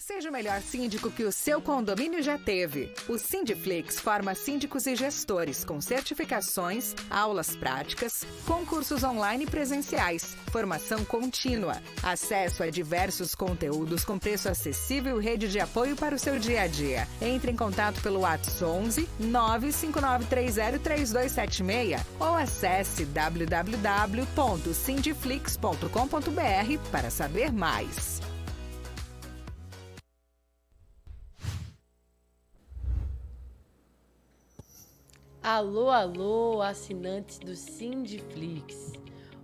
Seja o melhor síndico que o seu condomínio já teve. O Sindiflix forma síndicos e gestores com certificações, aulas práticas, concursos online e presenciais, formação contínua, acesso a diversos conteúdos com preço acessível e rede de apoio para o seu dia a dia. Entre em contato pelo WhatsApp 11 959303276 ou acesse www.sindiflix.com.br para saber mais. Alô, alô, assinantes do Sindiflix.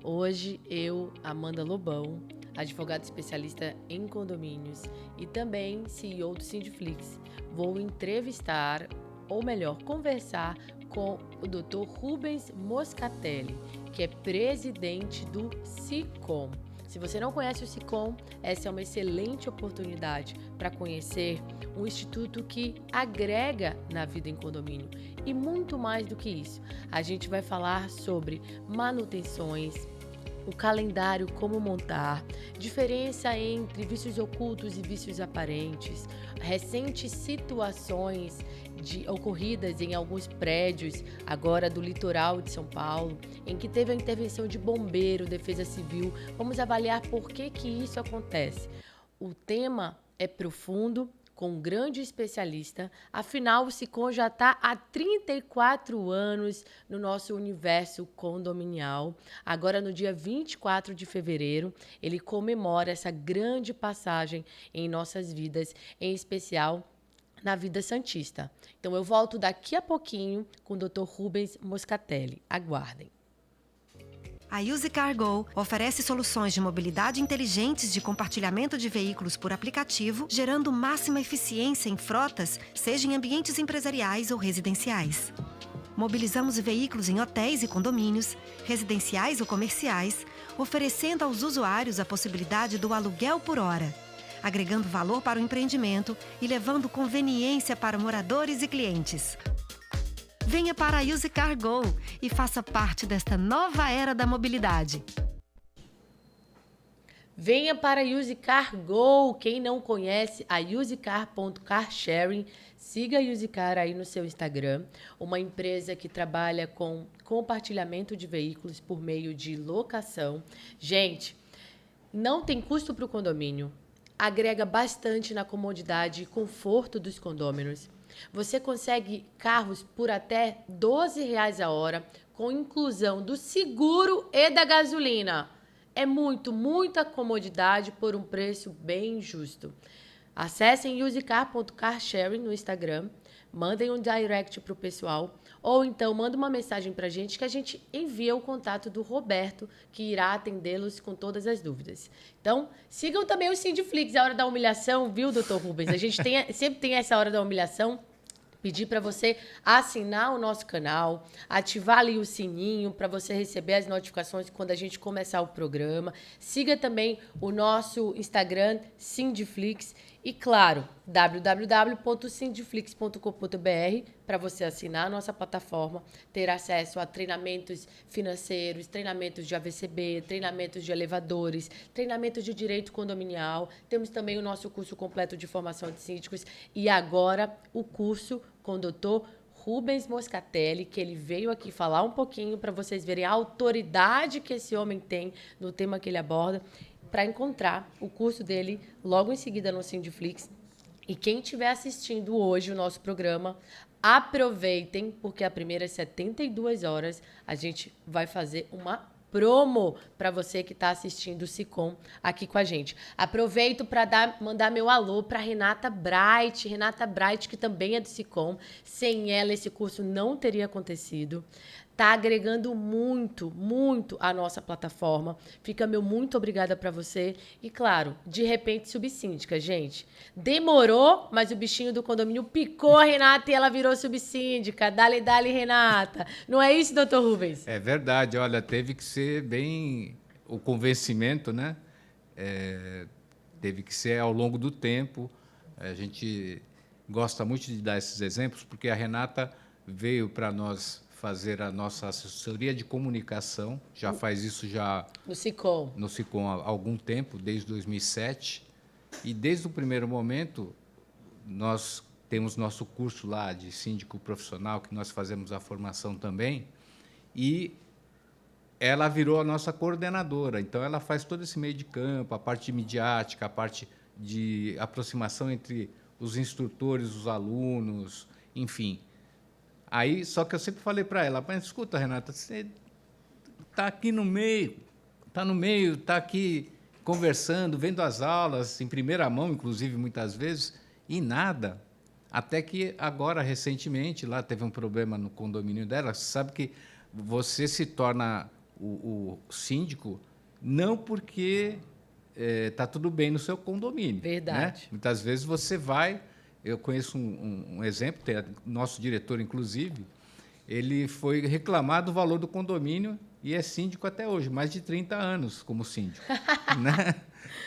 Hoje eu, Amanda Lobão, advogada especialista em condomínios e também CEO do Sindiflix, vou entrevistar, ou melhor, conversar com o Dr. Rubens Moscatelli, que é presidente do SICOM. Se você não conhece o SICOM, essa é uma excelente oportunidade para conhecer um instituto que agrega na vida em condomínio. E muito mais do que isso, a gente vai falar sobre manutenções, o calendário, como montar, diferença entre vícios ocultos e vícios aparentes, recentes situações ocorridas em alguns prédios, agora do litoral de São Paulo, em que teve a intervenção de bombeiro, defesa civil. Vamos avaliar por que isso acontece. O tema é profundo, com um grande especialista, afinal o SICOM já está há 34 anos no nosso universo condominial. Agora, no dia 24 de fevereiro, ele comemora essa grande passagem em nossas vidas, em especial na vida santista. Então, eu volto daqui a pouquinho com o Dr. Rubens Moscatelli. Aguardem. A Usecar Go oferece soluções de mobilidade inteligentes de compartilhamento de veículos por aplicativo, gerando máxima eficiência em frotas, seja em ambientes empresariais ou residenciais. Mobilizamos veículos em hotéis e condomínios, residenciais ou comerciais, oferecendo aos usuários a possibilidade do aluguel por hora, agregando valor para o empreendimento e levando conveniência para moradores e clientes. Venha para a Usecar Go e faça parte desta nova era da mobilidade. Venha para a Usecar Go. Quem não conhece a usecar.carsharing, siga a Usecar aí no seu Instagram, uma empresa que trabalha com compartilhamento de veículos por meio de locação. Gente, não tem custo para o condomínio, agrega bastante na comodidade e conforto dos condôminos. Você consegue carros por até R$12 a hora, com inclusão do seguro e da gasolina. É muita comodidade por um preço bem justo. Acessem usecar.carsharing no Instagram, mandem um direct para o pessoal, ou então manda uma mensagem para a gente que a gente envia o contato do Roberto, que irá atendê-los com todas as dúvidas. Então, sigam também o Sindiflix, a hora da humilhação, viu, doutor Rubens? A gente sempre tem essa hora da humilhação. Pedir para você assinar o nosso canal, ativar ali o sininho para você receber as notificações quando a gente começar o programa. Siga também o nosso Instagram, Sindiflix. E, claro, www.sindiflix.com.br para você assinar a nossa plataforma, ter acesso a treinamentos financeiros, treinamentos de AVCB, treinamentos de elevadores, treinamentos de direito condominial. Temos também o nosso curso completo de formação de síndicos e agora o curso com o Dr. Rubens Moscatelli, que ele veio aqui falar um pouquinho para vocês verem a autoridade que esse homem tem no tema que ele aborda, para encontrar o curso dele logo em seguida no Sindiflix. E quem estiver assistindo hoje o nosso programa, aproveitem, porque as primeiras 72 horas a gente vai fazer uma promo para você que está assistindo o SICOM aqui com a gente. Aproveito para mandar meu alô para Renata Bright, que também é do SICOM. Sem ela, esse curso não teria acontecido. Está agregando muito à nossa plataforma. Fica meu muito obrigada para você. E, claro, de repente, subsíndica, gente. Demorou, mas o bichinho do condomínio picou a Renata e ela virou subsíndica. Dale, Renata. Não é isso, doutor Rubens? É verdade. Olha, teve que ser bem o convencimento, né? Teve que ser ao longo do tempo. A gente gosta muito de dar esses exemplos, porque a Renata veio para nós fazer a nossa assessoria de comunicação, já faz isso já no SICOM há algum tempo, desde 2007, E desde o primeiro momento, nós temos nosso curso lá de síndico profissional, que nós fazemos a formação também, e ela virou a nossa coordenadora. Então, ela faz todo esse meio de campo, a parte midiática, a parte de aproximação entre os instrutores, os alunos, enfim. Aí, só que eu sempre falei para ela, mas escuta, Renata, você está aqui no meio, está aqui conversando, vendo as aulas, em primeira mão, inclusive, muitas vezes, e nada. Até que agora, recentemente, lá teve um problema no condomínio dela. Você sabe que você se torna o síndico não porque está tudo bem no seu condomínio. Verdade. Né? Muitas vezes você vai... Eu conheço um exemplo, nosso diretor, inclusive, ele foi reclamar do valor do condomínio e é síndico até hoje, mais de 30 anos como síndico. Né?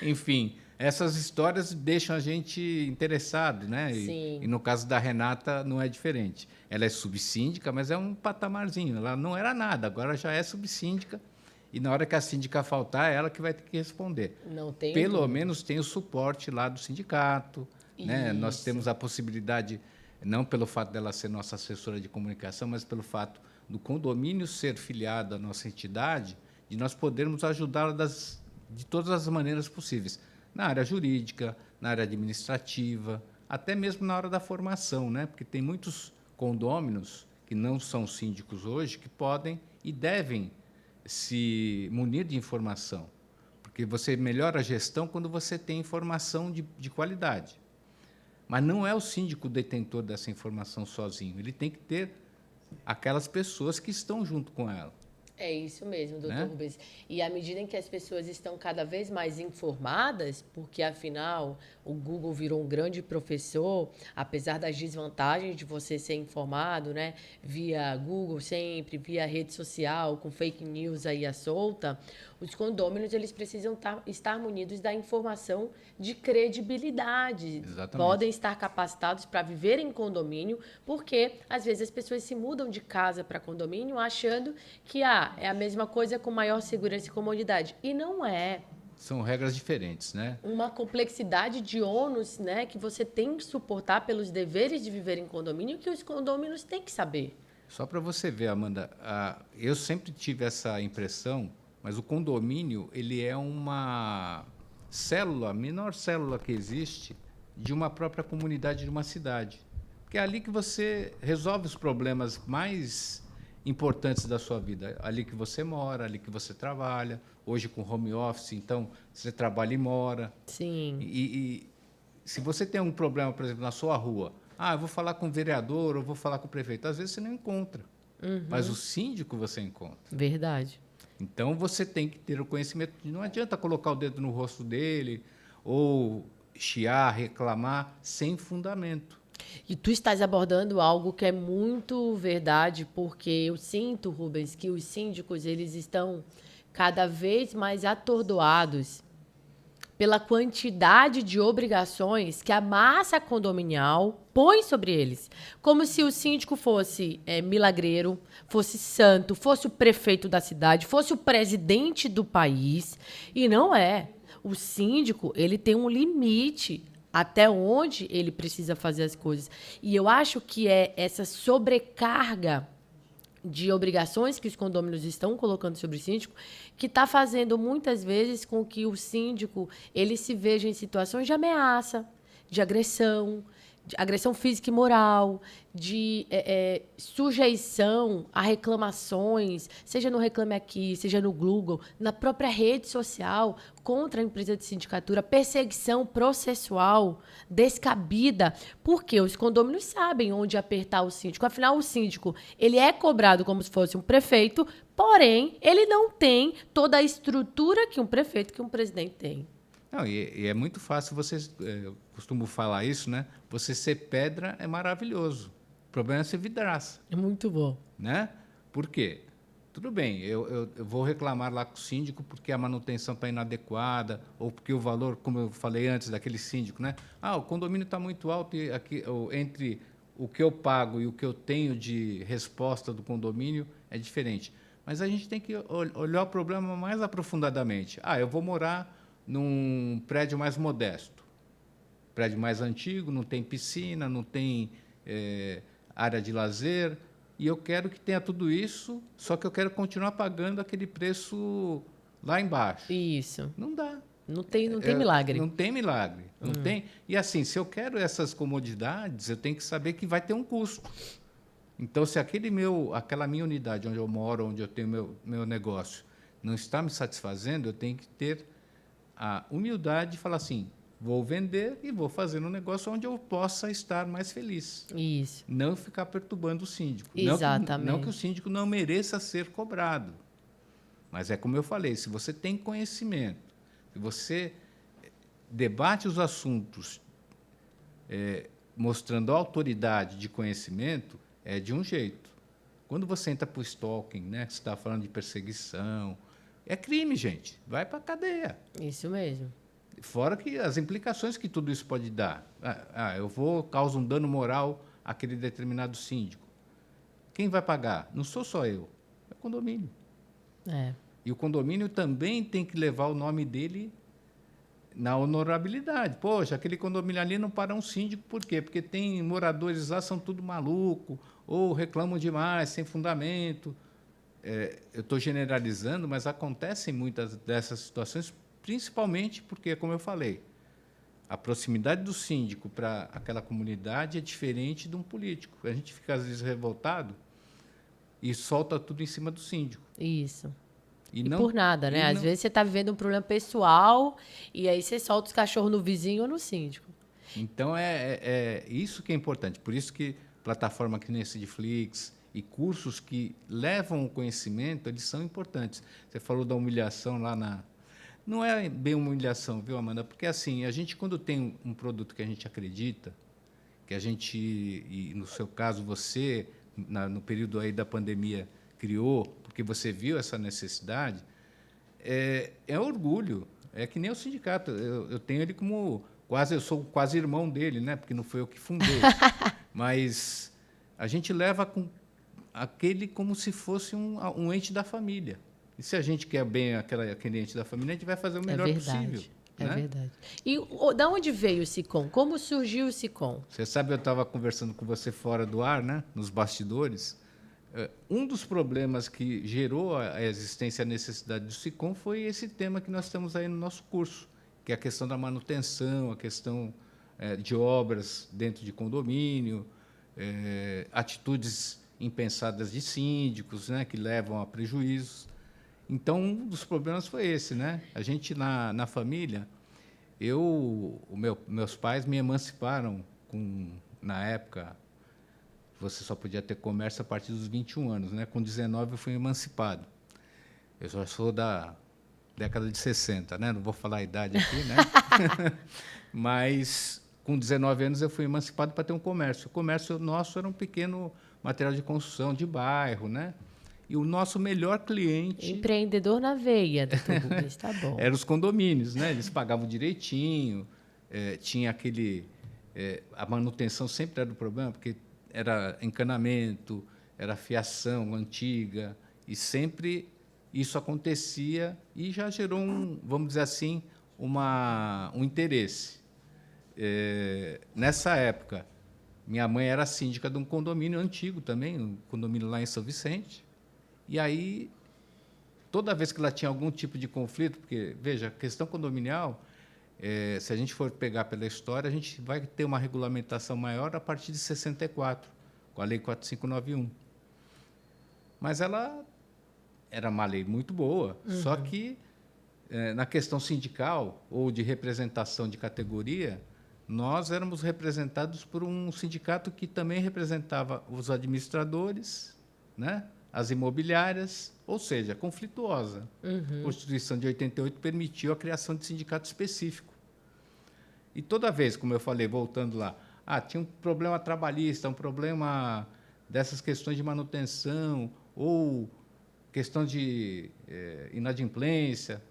Enfim, essas histórias deixam a gente interessado, né? E no caso da Renata não é diferente. Ela é subsíndica, mas é um patamarzinho. Ela não era nada, agora já é subsíndica. E na hora que a síndica faltar, é ela que vai ter que responder. Não tem Pelo dúvida. menos tem o suporte lá do sindicato. Né? Nós temos a possibilidade, não pelo fato dela ser nossa assessora de comunicação, mas pelo fato do condomínio ser filiado à nossa entidade, de nós podermos ajudá-la de todas as maneiras possíveis. Na área jurídica, na área administrativa, até mesmo na hora da formação, né? Porque tem muitos condôminos que não são síndicos hoje que podem e devem se munir de informação, porque você melhora a gestão quando você tem informação de qualidade. Mas não é o síndico detentor dessa informação sozinho, ele tem que ter aquelas pessoas que estão junto com ela. É isso mesmo, doutor Né? Rubens. E à medida em que as pessoas estão cada vez mais informadas, porque afinal o Google virou um grande professor, apesar das desvantagens de você ser informado, né, via Google sempre, via rede social, com fake news aí à solta, os condôminos eles precisam estar munidos da informação de credibilidade. Exatamente. Podem estar capacitados para viver em condomínio, porque às vezes as pessoas se mudam de casa para condomínio achando que é a mesma coisa com maior segurança e comodidade. E não é. São regras diferentes, né? Uma complexidade de ônus, né, que você tem que suportar pelos deveres de viver em condomínio que os condôminos têm que saber. Só para você ver, Amanda, eu sempre tive essa impressão, mas o condomínio ele é uma célula, a menor célula que existe, de uma própria comunidade de uma cidade. Porque é ali que você resolve os problemas mais importantes da sua vida. Ali que você mora, ali que você trabalha. Hoje com home office, então você trabalha e mora. Sim. E se você tem um problema, por exemplo, na sua rua, eu vou falar com o vereador, eu vou falar com o prefeito, às vezes você não encontra. Mas o síndico você encontra. Verdade. Então, você tem que ter o conhecimento. Não adianta colocar o dedo no rosto dele ou chiar, reclamar, sem fundamento. E tu estás abordando algo que é muito verdade, porque eu sinto, Rubens, que os síndicos eles estão cada vez mais atordoados pela quantidade de obrigações que a massa condominial põe sobre eles. Como se o síndico fosse milagreiro, fosse santo, fosse o prefeito da cidade, fosse o presidente do país. E não é. O síndico, ele tem um limite até onde ele precisa fazer as coisas. E eu acho que é essa sobrecarga de obrigações que os condôminos estão colocando sobre o síndico que está fazendo muitas vezes com que o síndico ele se veja em situações de ameaça, de agressão física e moral, de sujeição a reclamações, seja no Reclame Aqui, seja no Google, na própria rede social, contra a empresa de sindicatura, perseguição processual descabida, porque os condôminos sabem onde apertar o síndico. Afinal, o síndico ele é cobrado como se fosse um prefeito, porém, ele não tem toda a estrutura que um prefeito, que um presidente tem. Não, e é muito fácil, eu costumo falar isso, né? Você ser pedra é maravilhoso. O problema é ser vidraça. É muito bom. Né? Por quê? Tudo bem, eu vou reclamar lá com o síndico porque a manutenção está inadequada, ou porque o valor, como eu falei antes, daquele síndico, né? O condomínio está muito alto e entre o que eu pago e o que eu tenho de resposta do condomínio é diferente. Mas a gente tem que olhar o problema mais aprofundadamente. Eu vou morar num prédio mais modesto. prédio mais antigo, não tem piscina, não tem área de lazer, e eu quero que tenha tudo isso, só que eu quero continuar pagando aquele preço lá embaixo. Isso. Não dá. Não tem milagre. Não tem milagre. Não tem. E assim, se eu quero essas comodidades, eu tenho que saber que vai ter um custo. Então, se aquela minha unidade onde eu moro, onde eu tenho meu negócio, não está me satisfazendo, eu tenho que ter a humildade de falar assim, vou vender e vou fazer um negócio onde eu possa estar mais feliz. Isso. Não ficar perturbando o síndico. Exatamente. Não que o síndico não mereça ser cobrado. Mas é como eu falei, se você tem conhecimento, se você debate os assuntos mostrando autoridade de conhecimento, é de um jeito. Quando você entra para o stalking, né, você está falando de perseguição, é crime, gente. Vai para a cadeia. Isso mesmo. Fora que as implicações que tudo isso pode dar. Eu causo um dano moral àquele determinado síndico. Quem vai pagar? Não sou só eu, é o condomínio. E o condomínio também tem que levar o nome dele na honorabilidade. Poxa, aquele condomínio ali não para um síndico, por quê? Porque tem moradores lá, são tudo maluco, ou reclamam demais, sem fundamento. Eu estou generalizando, mas acontecem muitas dessas situações, principalmente porque, como eu falei, a proximidade do síndico para aquela comunidade é diferente de um político. A gente fica, às vezes, revoltado e solta tudo em cima do síndico. Isso. E não, por nada, né? Às vezes você está vivendo um problema pessoal e aí você solta os cachorros no vizinho ou no síndico. Então, é isso que é importante. Por isso que plataforma que nem esse Sidflix e cursos que levam o conhecimento, eles são importantes. Você falou da humilhação lá na... Não é bem humilhação, viu, Amanda? Porque, assim, a gente, quando tem um produto que a gente acredita, que a gente, e no seu caso, você, no período aí da pandemia, criou, porque você viu essa necessidade, é orgulho. É que nem o sindicato. Eu tenho ele como... eu sou quase irmão dele, né? Porque não foi eu que fundei. Mas a gente leva com aquele como se fosse um ente da família. E se a gente quer bem aquele ente da família, a gente vai fazer o melhor possível. É verdade. E da onde veio o SICOM? Como surgiu o SICOM? Você sabe, eu estava conversando com você fora do ar, né? Nos bastidores. Um dos problemas que gerou a existência e a necessidade do SICOM foi esse tema que nós temos aí no nosso curso, que é a questão da manutenção, a questão de obras dentro de condomínio, atitudes impensadas de síndicos, né, que levam a prejuízos. Então, um dos problemas foi esse, né? A gente, na família, meus pais me emanciparam na época, você só podia ter comércio a partir dos 21 anos, né? Com 19 eu fui emancipado. Eu já sou da década de 60, né? Não vou falar a idade aqui, né? Mas com 19 anos eu fui emancipado para ter um comércio. O comércio nosso era um pequeno material de construção de bairro, né? E o nosso melhor cliente... Empreendedor na veia, doutor Rubens, tá bom. Eram os condomínios, né? Eles pagavam direitinho, tinha aquele... a manutenção sempre era o problema, porque era encanamento, era fiação antiga, e sempre isso acontecia e já gerou vamos dizer assim, um interesse. Nessa época, minha mãe era síndica de um condomínio antigo também, um condomínio lá em São Vicente, e aí, toda vez que ela tinha algum tipo de conflito, porque, veja, a questão condominial, se a gente for pegar pela história, a gente vai ter uma regulamentação maior a partir de 64, com a Lei 4591. Mas ela era uma lei muito boa, só que, na questão sindical ou de representação de categoria, nós éramos representados por um sindicato que também representava os administradores, né? As imobiliárias, ou seja, conflituosa. A Constituição de 88 permitiu a criação de sindicato específico. E toda vez, como eu falei, voltando lá, tinha um problema trabalhista, um problema dessas questões de manutenção ou questão de inadimplência.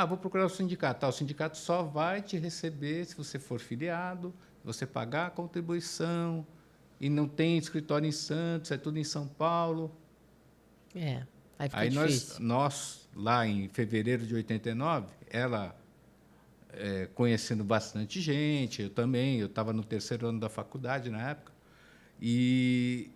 Vou procurar o sindicato. O sindicato só vai te receber se você for filiado, se você pagar a contribuição, e não tem escritório em Santos, é tudo em São Paulo. Aí fica difícil. Nós, lá em fevereiro de 89, ela conhecendo bastante gente, eu também, eu estava no 3º ano da faculdade na época, e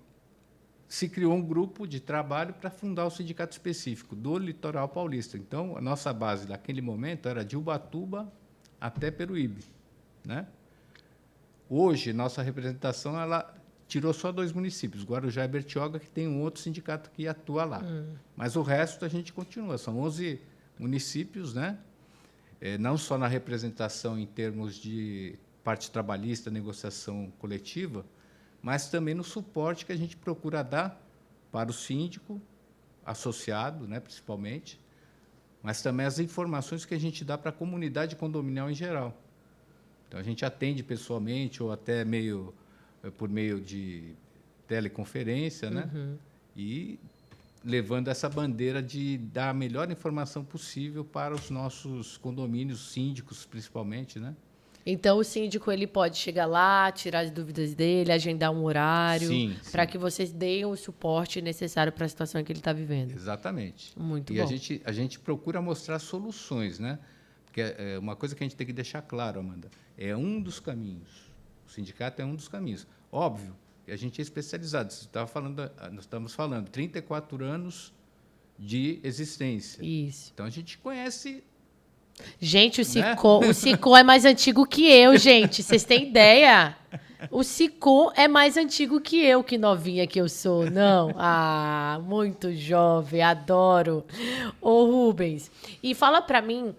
se criou um grupo de trabalho para fundar o sindicato específico do Litoral Paulista. Então, a nossa base naquele momento era de Ubatuba até Peruíbe, né? Hoje, nossa representação ela tirou só 2 municípios, Guarujá e Bertioga, que tem um outro sindicato que atua lá. Mas o resto a gente continua, são 11 municípios, né? Não só na representação em termos de parte trabalhista, negociação coletiva, mas também no suporte que a gente procura dar para o síndico associado, né, principalmente, mas também as informações que a gente dá para a comunidade condominial em geral. Então, a gente atende pessoalmente ou até por meio de teleconferência, né? E levando essa bandeira de dar a melhor informação possível para os nossos condomínios, síndicos, principalmente, né? Então, o síndico ele pode chegar lá, tirar as dúvidas dele, agendar um horário, para que vocês deem o suporte necessário para a situação que ele está vivendo. Exatamente. Muito bom. E a gente procura mostrar soluções, né? Porque uma coisa que a gente tem que deixar claro, Amanda, é um dos caminhos. O sindicato é um dos caminhos. Óbvio, a gente é especializado. Nós estamos falando 34 anos de existência. Isso. Então, a gente conhece... Gente, o SICOM é mais antigo que eu, gente. Vocês têm ideia? O SICOM é mais antigo que eu, que novinha que eu sou. Não? Ah, muito jovem, adoro. Ô, Rubens, e fala pra mim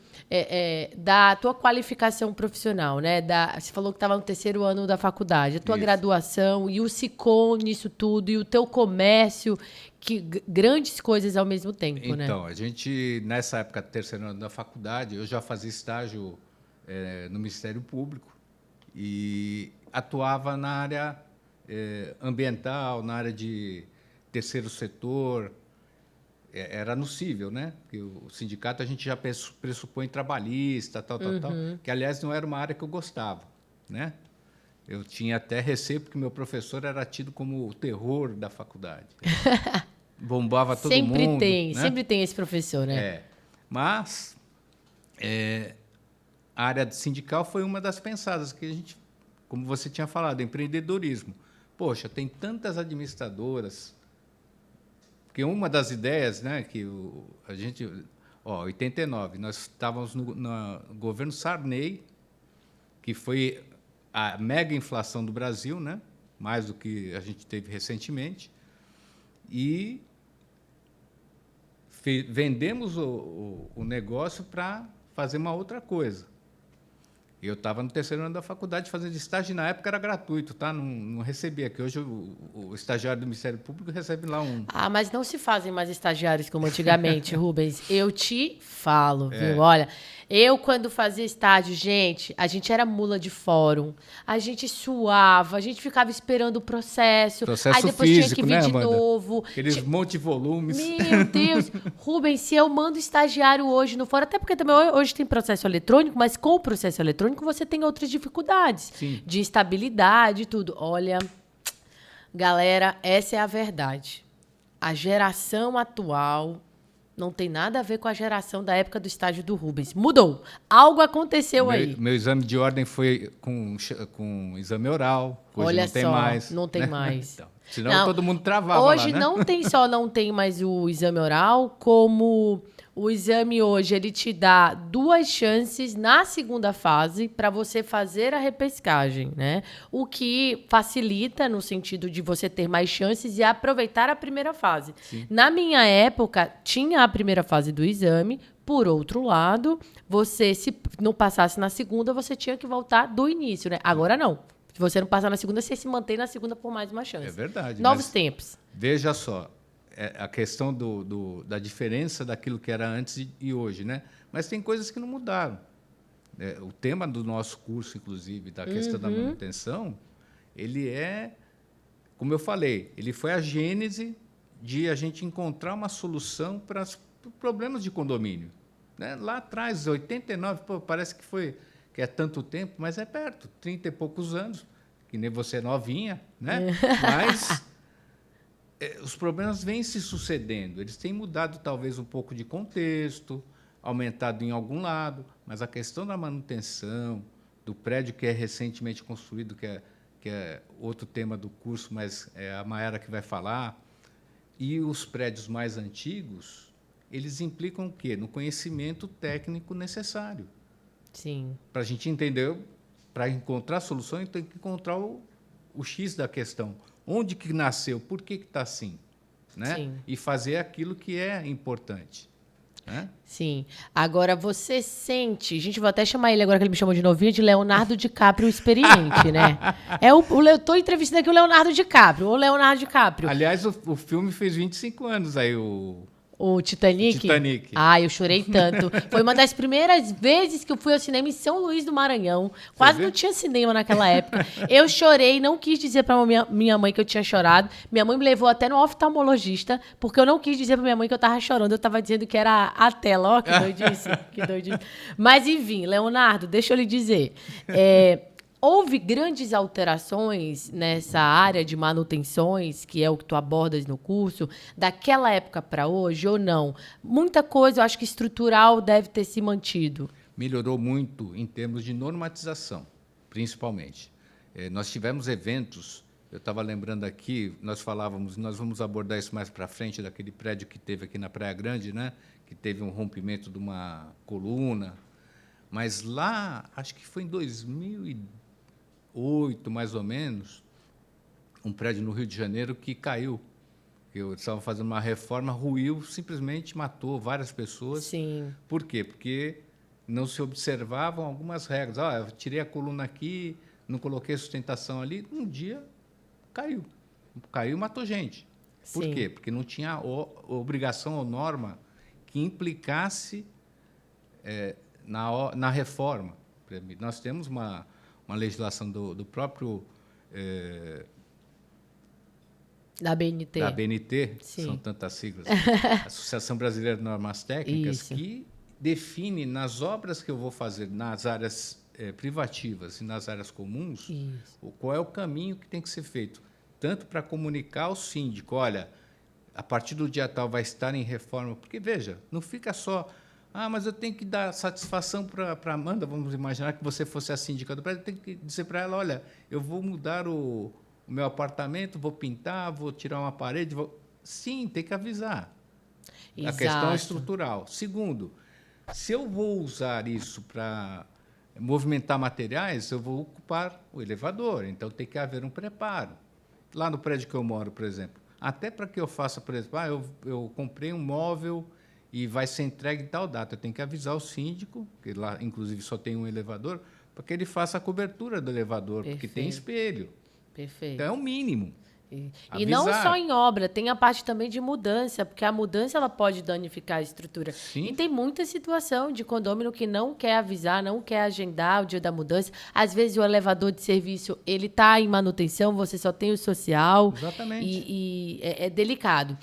da tua qualificação profissional, né? Você falou que estava no 3º ano da faculdade. A tua graduação e o SICOM nisso tudo, e o teu comércio... grandes coisas ao mesmo tempo, né? Então, a gente, nessa época, 3º ano da faculdade, eu já fazia estágio no Ministério Público e atuava na área ambiental, na área de terceiro setor. Era no cível, né? Porque o sindicato a gente já pressupõe trabalhista, tal, que, aliás, não era uma área que eu gostava, né? Eu tinha até receio, porque meu professor era tido como o terror da faculdade. Bombava todo mundo. Sempre tem esse professor, né? Mas a área sindical foi uma das pensadas, que a gente, como você tinha falado, empreendedorismo. Poxa, tem tantas administradoras. Porque uma das ideias, né, que a gente... 89, nós estávamos no governo Sarney, que foi a mega inflação do Brasil, né? Mais do que a gente teve recentemente, e vendemos o negócio para fazer uma outra coisa. Eu estava no 3º ano da faculdade fazendo estágio, e na época era gratuito, tá? Não recebia, que hoje o estagiário do Ministério Público recebe lá um... Ah, mas não se fazem mais estagiários como antigamente, Rubens. Eu te falo, viu? Olha, eu quando fazia estágio, gente, a gente era mula de fórum, a gente suava, a gente ficava esperando o processo aí depois físico, tinha que vir, né, de novo. Aqueles monte de volumes. Meu Deus! Rubens, se eu mando estagiário hoje no fórum, até porque também hoje tem processo eletrônico, mas com o processo eletrônico você tem outras dificuldades. Sim. De estabilidade e tudo. Olha, galera, essa é a verdade. A geração atual não tem nada a ver com a geração da época do estágio do Rubens. Mudou. Algo aconteceu aí. Meu exame de ordem foi com exame oral. Hoje Olha não tem só, mais. não tem mais. Então, senão todo mundo travava hoje lá, né? Não tem mais o exame oral, como o exame hoje ele te dá 2 chances na segunda fase para você fazer a repescagem, né? O que facilita no sentido de você ter mais chances e aproveitar a primeira fase. Sim. Na minha época, tinha a primeira fase do exame. Por outro lado, você, se não passasse na segunda, você tinha que voltar do início, né? Agora não. Se você não passar na segunda, você se mantém na segunda por mais uma chance. É verdade. Novos tempos. Veja só, a questão da diferença daquilo que era antes e hoje, né? Mas tem coisas que não mudaram. O tema do nosso curso, inclusive, da questão da manutenção, ele como eu falei, ele foi a gênese de a gente encontrar uma solução para os problemas de condomínio. Né? Lá atrás, 89, parece que é tanto tempo, mas é perto, 30 e poucos anos, que nem você é novinha, né? Mas os problemas vêm se sucedendo, eles têm mudado talvez um pouco de contexto, aumentado em algum lado, mas a questão da manutenção do prédio que é recentemente construído, que é outro tema do curso, mas é a Mayara que vai falar, e os prédios mais antigos, eles implicam o quê? No conhecimento técnico necessário. Sim. Para a gente entender, para encontrar soluções, tem que encontrar o X da questão. Onde que nasceu? Por que está assim? Né? Sim. E fazer aquilo que é importante. Né? Sim. Agora, você sente... Gente, vou até chamar ele agora, que ele me chamou de novinho, de Leonardo DiCaprio experiente, né? Eu estou entrevistando aqui o Leonardo DiCaprio. O Leonardo DiCaprio. Aliás, o filme fez 25 anos aí, O Titanic? Titanic. Ah, eu chorei tanto. Foi uma das primeiras vezes que eu fui ao cinema em São Luís do Maranhão. Quase não tinha cinema naquela época. Eu chorei, não quis dizer pra minha mãe que eu tinha chorado. Minha mãe me levou até no oftalmologista, porque eu não quis dizer pra minha mãe que eu tava chorando. Eu tava dizendo que era a tela. Ó, que doidice. Que doidice. Mas, enfim, Leonardo, deixa eu lhe dizer. Houve grandes alterações nessa área de manutenções, que é o que tu abordas no curso, daquela época para hoje ou não? Muita coisa, eu acho que estrutural deve ter se mantido. Melhorou muito em termos de normatização, principalmente. Nós tivemos eventos, eu estava lembrando aqui, nós falávamos, nós vamos abordar isso mais para frente, daquele prédio que teve aqui na Praia Grande, né, que teve um rompimento de uma coluna, mas lá, acho que foi em 2008, mais ou menos, um prédio no Rio de Janeiro que caiu. Eu estava fazendo uma reforma, ruiu, simplesmente matou várias pessoas. Sim. Por quê? Porque não se observavam algumas regras. Eu tirei a coluna aqui, não coloquei sustentação ali, um dia caiu. Caiu e matou gente. Por Sim. quê? Porque não tinha obrigação ou norma que implicasse na reforma. Nós temos uma legislação do próprio... Da BNT. Da BNT, Sim. São tantas siglas, Associação Brasileira de Normas Técnicas, Isso. que define nas obras que eu vou fazer nas áreas privativas e nas áreas comuns, qual é o caminho que tem que ser feito, tanto para comunicar ao síndico, olha, a partir do dia tal vai estar em reforma, porque, veja, não fica só... mas eu tenho que dar satisfação para a Amanda, vamos imaginar que você fosse a síndica do prédio, tem que dizer para ela, olha, eu vou mudar o meu apartamento, vou pintar, vou tirar uma parede, Sim, tem que avisar. Exato. A questão é estrutural. Segundo, se eu vou usar isso para movimentar materiais, eu vou ocupar o elevador, então tem que haver um preparo. Lá no prédio que eu moro, por exemplo, até para que eu faça, por exemplo, eu comprei um móvel e vai ser entregue em tal data. Eu tenho que avisar o síndico, que lá, inclusive, só tem um elevador, para que ele faça a cobertura do elevador, porque tem espelho. Perfeito. Então, é o mínimo. E não só em obra, tem a parte também de mudança, porque a mudança ela pode danificar a estrutura. Sim. E tem muita situação de condomínio que não quer avisar, não quer agendar o dia da mudança. Às vezes o elevador de serviço ele está em manutenção, você só tem o social. Exatamente. E é delicado.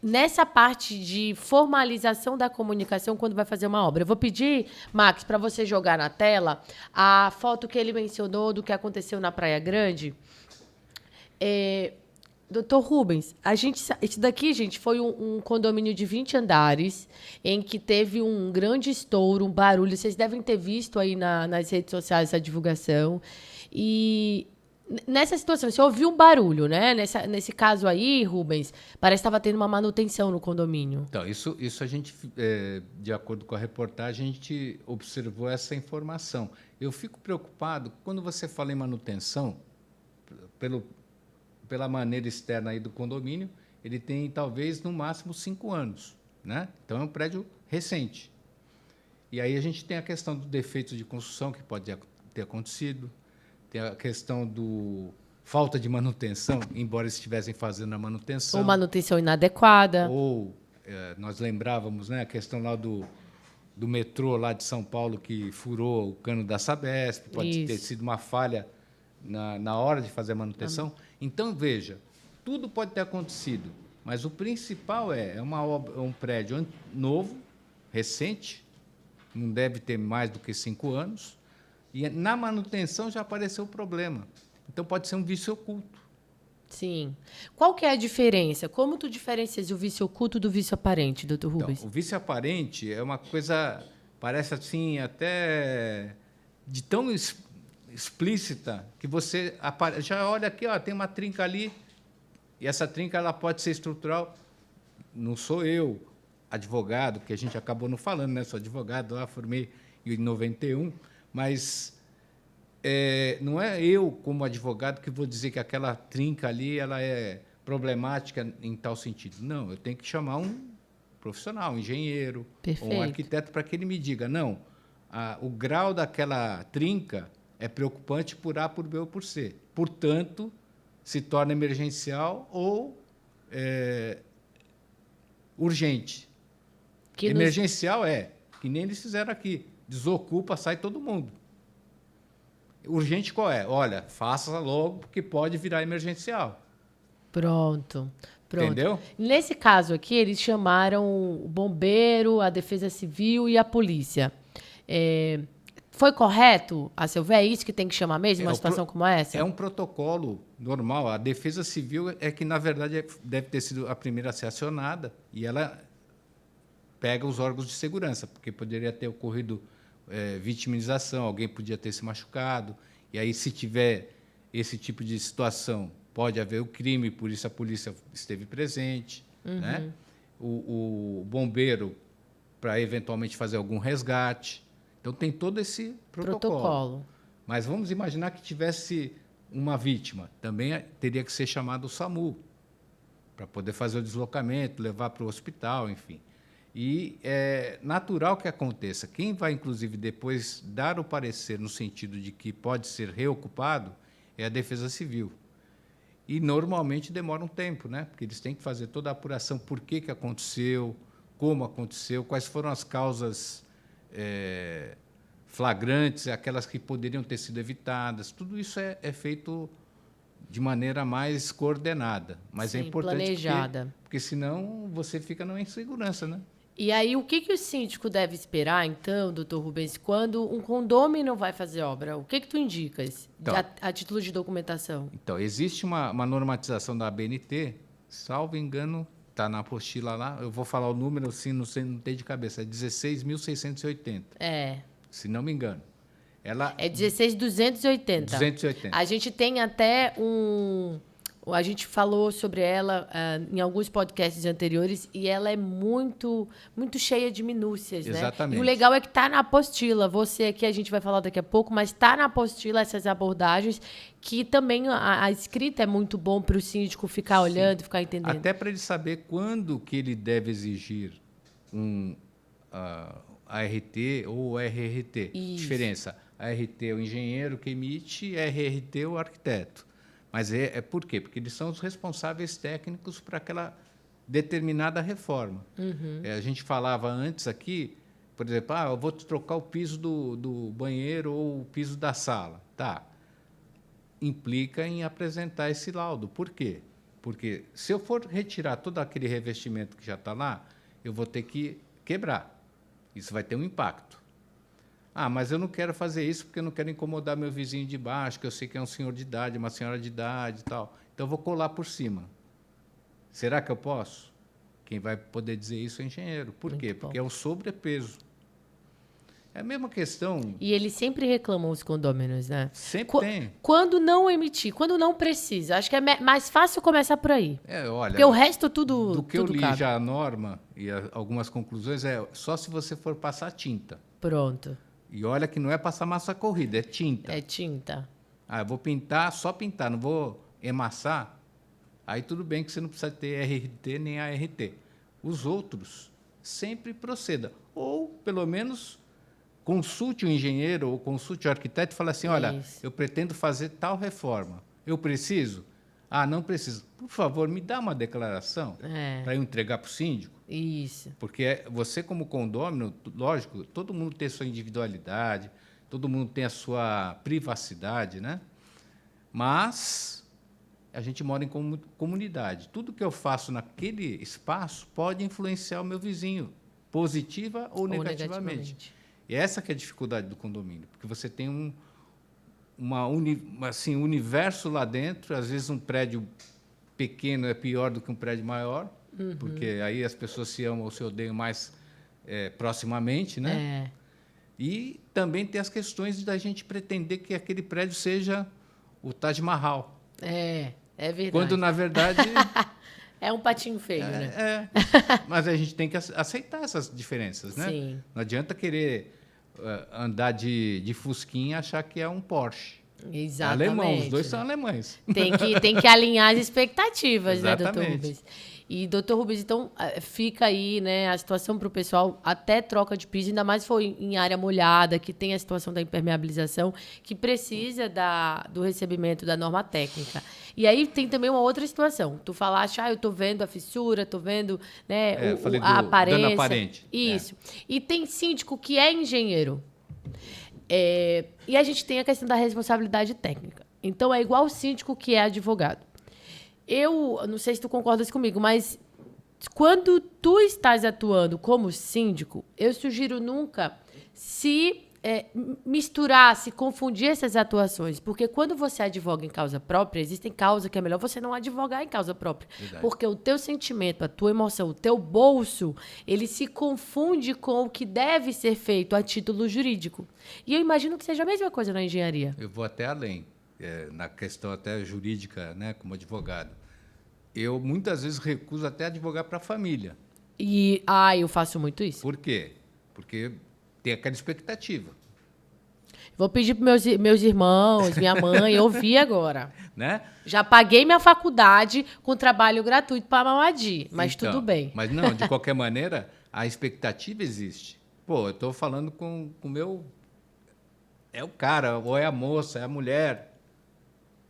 Nessa parte de formalização da comunicação quando vai fazer uma obra, eu vou pedir, Max, para você jogar na tela a foto que ele mencionou do que aconteceu na Praia Grande. Doutor Rubens, isso daqui, gente, foi um condomínio de 20 andares, em que teve um grande estouro, um barulho. Vocês devem ter visto aí nas redes sociais essa divulgação. E nessa situação, você ouviu um barulho, né? Nesse caso aí, Rubens, parece que estava tendo uma manutenção no condomínio. Então, isso a gente, de acordo com a reportagem, a gente observou essa informação. Eu fico preocupado, quando você fala em manutenção, pela maneira externa aí do condomínio, ele tem, talvez, no máximo 5 anos. Né? Então, é um prédio recente. E aí a gente tem a questão do defeito de construção, que pode ter acontecido, tem a questão do falta de manutenção, embora estivessem fazendo a manutenção. Ou manutenção inadequada. Ou, nós lembrávamos, né, a questão lá do metrô lá de São Paulo, que furou o cano da Sabesp, pode ter sido uma falha na hora de fazer a manutenção. Então, veja, tudo pode ter acontecido, mas o principal é um prédio novo, recente, não deve ter mais do que 5 anos, e na manutenção já apareceu o problema. Então, pode ser um vício oculto. Sim. Qual que é a diferença? Como tu diferencias o vício oculto do vício aparente, doutor Rubens? Então, o vício aparente é uma coisa, parece assim, até de tão explícita, que você já olha aqui, ó, tem uma trinca ali, e essa trinca ela pode ser estrutural. Não sou eu, advogado, que a gente acabou não falando, né? Sou advogado, lá formei em 91, mas não é eu, como advogado, que vou dizer que aquela trinca ali ela é problemática em tal sentido. Não, eu tenho que chamar um profissional, um engenheiro, ou um arquiteto, para que ele me diga, não, o grau daquela trinca é preocupante por A, por B ou por C. Portanto, se torna emergencial ou urgente. Emergencial é, que nem eles fizeram aqui, desocupa, sai todo mundo. Urgente qual é? Olha, faça logo, porque pode virar emergencial. Pronto. Entendeu? Nesse caso aqui, eles chamaram o bombeiro, a defesa civil e a polícia. Foi correto, a seu ver? É isso que tem que chamar mesmo, uma situação como essa? É um protocolo normal. A defesa civil é que, na verdade, deve ter sido a primeira a ser acionada e ela pega os órgãos de segurança, porque poderia ter ocorrido vitimização, alguém podia ter se machucado, e aí, se tiver esse tipo de situação, pode haver o crime, por isso a polícia esteve presente, né? O bombeiro, para eventualmente fazer algum resgate. Então, tem todo esse protocolo. Mas vamos imaginar que tivesse uma vítima. Também teria que ser chamado o SAMU, para poder fazer o deslocamento, levar para o hospital, enfim. E é natural que aconteça. Quem vai, inclusive, depois dar o parecer no sentido de que pode ser reocupado é a Defesa Civil. E, normalmente, demora um tempo, né? Porque eles têm que fazer toda a apuração, por que aconteceu, como aconteceu, quais foram as causas flagrantes, aquelas que poderiam ter sido evitadas. Tudo isso é feito de maneira mais coordenada. Mas sim, é importante planejada. Porque senão você fica numa insegurança, né? E aí, o que o síndico deve esperar, então, doutor Rubens, quando um condômino vai fazer obra? O que tu indicas então, a título de documentação? Então, existe uma normatização da ABNT, salvo engano, está na apostila lá, eu vou falar o número, assim, não tem de cabeça, é 16.680. Se não me engano. Ela é 16.280. 280. A gente tem até a gente falou sobre ela em alguns podcasts anteriores e ela é muito, muito cheia de minúcias, exatamente, né? E o legal é que está na apostila. Você aqui, a gente vai falar daqui a pouco, mas está na apostila essas abordagens que também a escrita é muito bom para o síndico ficar sim, olhando, ficar entendendo. Até para ele saber quando que ele deve exigir ART ou RRT. Isso. Diferença. ART é o engenheiro que emite, RRT é o arquiteto. Mas por quê? Porque eles são os responsáveis técnicos para aquela determinada reforma. A gente falava antes aqui, por exemplo, eu vou trocar o piso do banheiro ou o piso da sala. Tá. Implica em apresentar esse laudo. Por quê? Porque se eu for retirar todo aquele revestimento que já está lá, eu vou ter que quebrar. Isso vai ter um impacto. Mas eu não quero fazer isso porque eu não quero incomodar meu vizinho de baixo, que eu sei que é um senhor de idade, uma senhora de idade e tal. Então, eu vou colar por cima. Será que eu posso? Quem vai poder dizer isso é o engenheiro. Por quê? Porque é o sobrepeso. É a mesma questão... E eles sempre reclamam, os condôminos, né? Sempre tem. Quando não emitir, quando não precisa. Acho que é mais fácil começar por aí. Olha... Porque o resto tudo do que tudo eu li cabe. já a norma e algumas conclusões só se você for passar tinta. Pronto. E olha que não é passar massa corrida, é tinta. É tinta. Eu vou pintar, só pintar, não vou emassar. Aí tudo bem que você não precisa ter RT nem ART. Os outros, sempre proceda. Ou, pelo menos, consulte o engenheiro ou consulte o arquiteto e fale assim, olha, eu pretendo fazer tal reforma. Eu preciso? Não preciso. Por favor, me dá uma declaração para eu entregar para o síndico. Isso. Porque você, como condômino, lógico, todo mundo tem a sua individualidade, todo mundo tem a sua privacidade, né? Mas a gente mora em comunidade. Tudo que eu faço naquele espaço pode influenciar o meu vizinho, positiva ou negativamente. E essa que é a dificuldade do condomínio, porque você tem um universo lá dentro, às vezes um prédio pequeno é pior do que um prédio maior, porque aí as pessoas se amam ou se odeiam mais proximamente, né? E também tem as questões da gente pretender que aquele prédio seja o Taj Mahal. É verdade. Quando, na verdade... É um patinho feio, né? Mas a gente tem que aceitar essas diferenças, né? Sim. Não adianta querer andar de Fusquinha e achar que é um Porsche. Exatamente. Alemão, os dois são alemães. Tem que alinhar as expectativas, né, doutor Exatamente. Rubens? E, doutor Rubens, então, fica aí, né, a situação para o pessoal, até troca de piso, ainda mais se for em área molhada, que tem a situação da impermeabilização, que precisa do recebimento da norma técnica. E aí tem também uma outra situação. Tu falaste, eu tô vendo a fissura, tô vendo, né, a aparência. Dano aparente. Isso. E tem síndico que é engenheiro. E a gente tem a questão da responsabilidade técnica. Então, é igual o síndico que é advogado. Eu não sei se tu concordas comigo, mas quando tu estás atuando como síndico, eu sugiro nunca se misturar, se confundir essas atuações. Porque quando você advoga em causa própria, existem causas que é melhor você não advogar em causa própria. Verdade. Porque o teu sentimento, a tua emoção, o teu bolso, ele se confunde com o que deve ser feito a título jurídico. E eu imagino que seja a mesma coisa na engenharia. Eu vou até além, na questão até jurídica, né, como advogado. Eu, muitas vezes, recuso até advogar para a família. E, eu faço muito isso. Por quê? Porque tem aquela expectativa. Vou pedir para meus irmãos, minha mãe, ouvir agora. Né? Já paguei minha faculdade com trabalho gratuito para a Mamadi, mas Então, tudo bem. Mas não, de qualquer maneira, a expectativa existe. Pô, eu estou falando com o meu... É o cara, ou é a moça, é a mulher.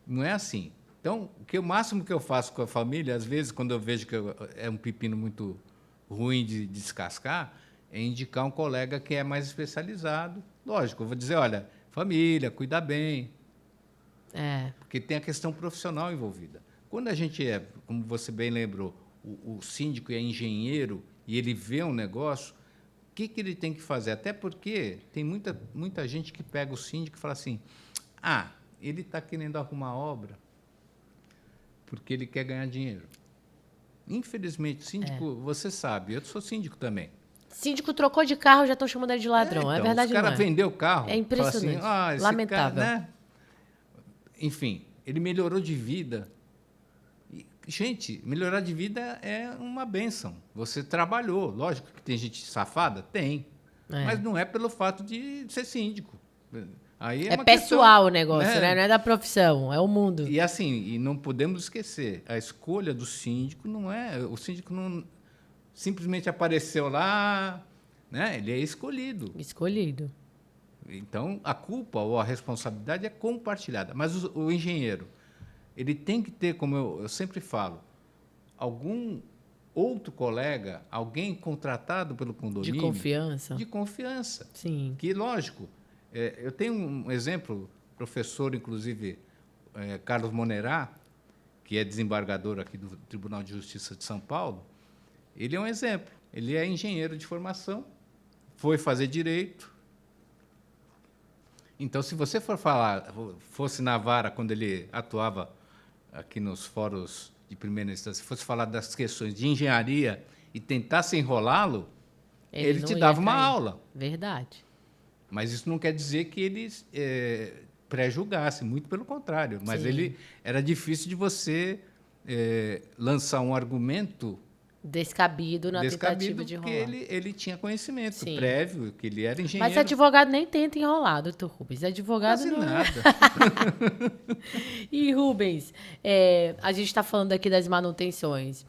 Não é assim. Então, o máximo que eu faço com a família, às vezes, quando eu vejo que é um pepino muito ruim de descascar, é indicar um colega que é mais especializado. Lógico, eu vou dizer, olha, família, cuida bem. Porque tem a questão profissional envolvida. Quando a gente como você bem lembrou, o síndico é engenheiro e ele vê um negócio, o que ele tem que fazer? Até porque tem muita gente que pega o síndico e fala assim, ele está querendo arrumar obra porque ele quer ganhar dinheiro. Infelizmente, síndico, você sabe, eu sou síndico também. Síndico trocou de carro, já estão chamando ele de ladrão. Então, é verdade, o cara vendeu o carro. É impressionante. Fala assim, esse lamentável. cara, né? Enfim, ele melhorou de vida. Gente, melhorar de vida é uma bênção. Você trabalhou. Lógico que tem gente safada? Tem. Mas não é pelo fato de ser síndico. Aí é uma pessoal questão, o negócio, né? Não é da profissão, é o mundo. E assim, não podemos esquecer, a escolha do síndico não é... O síndico não simplesmente apareceu lá, né? Ele é escolhido. Escolhido. Então, a culpa ou a responsabilidade é compartilhada. Mas o engenheiro, ele tem que ter, como eu sempre falo, algum outro colega, alguém contratado pelo condomínio... De confiança. De confiança. Sim. Que, lógico, eu tenho um exemplo, professor, inclusive, Carlos Monerá, que é desembargador aqui do Tribunal de Justiça de São Paulo. Ele é um exemplo. Ele é engenheiro de formação, foi fazer direito. Então, se você fosse na vara, quando ele atuava aqui nos fóruns de primeira instância, fosse falar das questões de engenharia e tentasse enrolá-lo, ele te dava uma aula. Verdade. Mas isso não quer dizer que ele pré-julgasse, muito pelo contrário. Mas era difícil de você lançar um argumento descabido na tentativa de enrolar. Porque ele tinha conhecimento prévio, que ele era engenheiro. Mas advogado nem tenta enrolar, doutor Rubens. Advogado quase não... nada. E, Rubens, a gente está falando aqui das manutenções.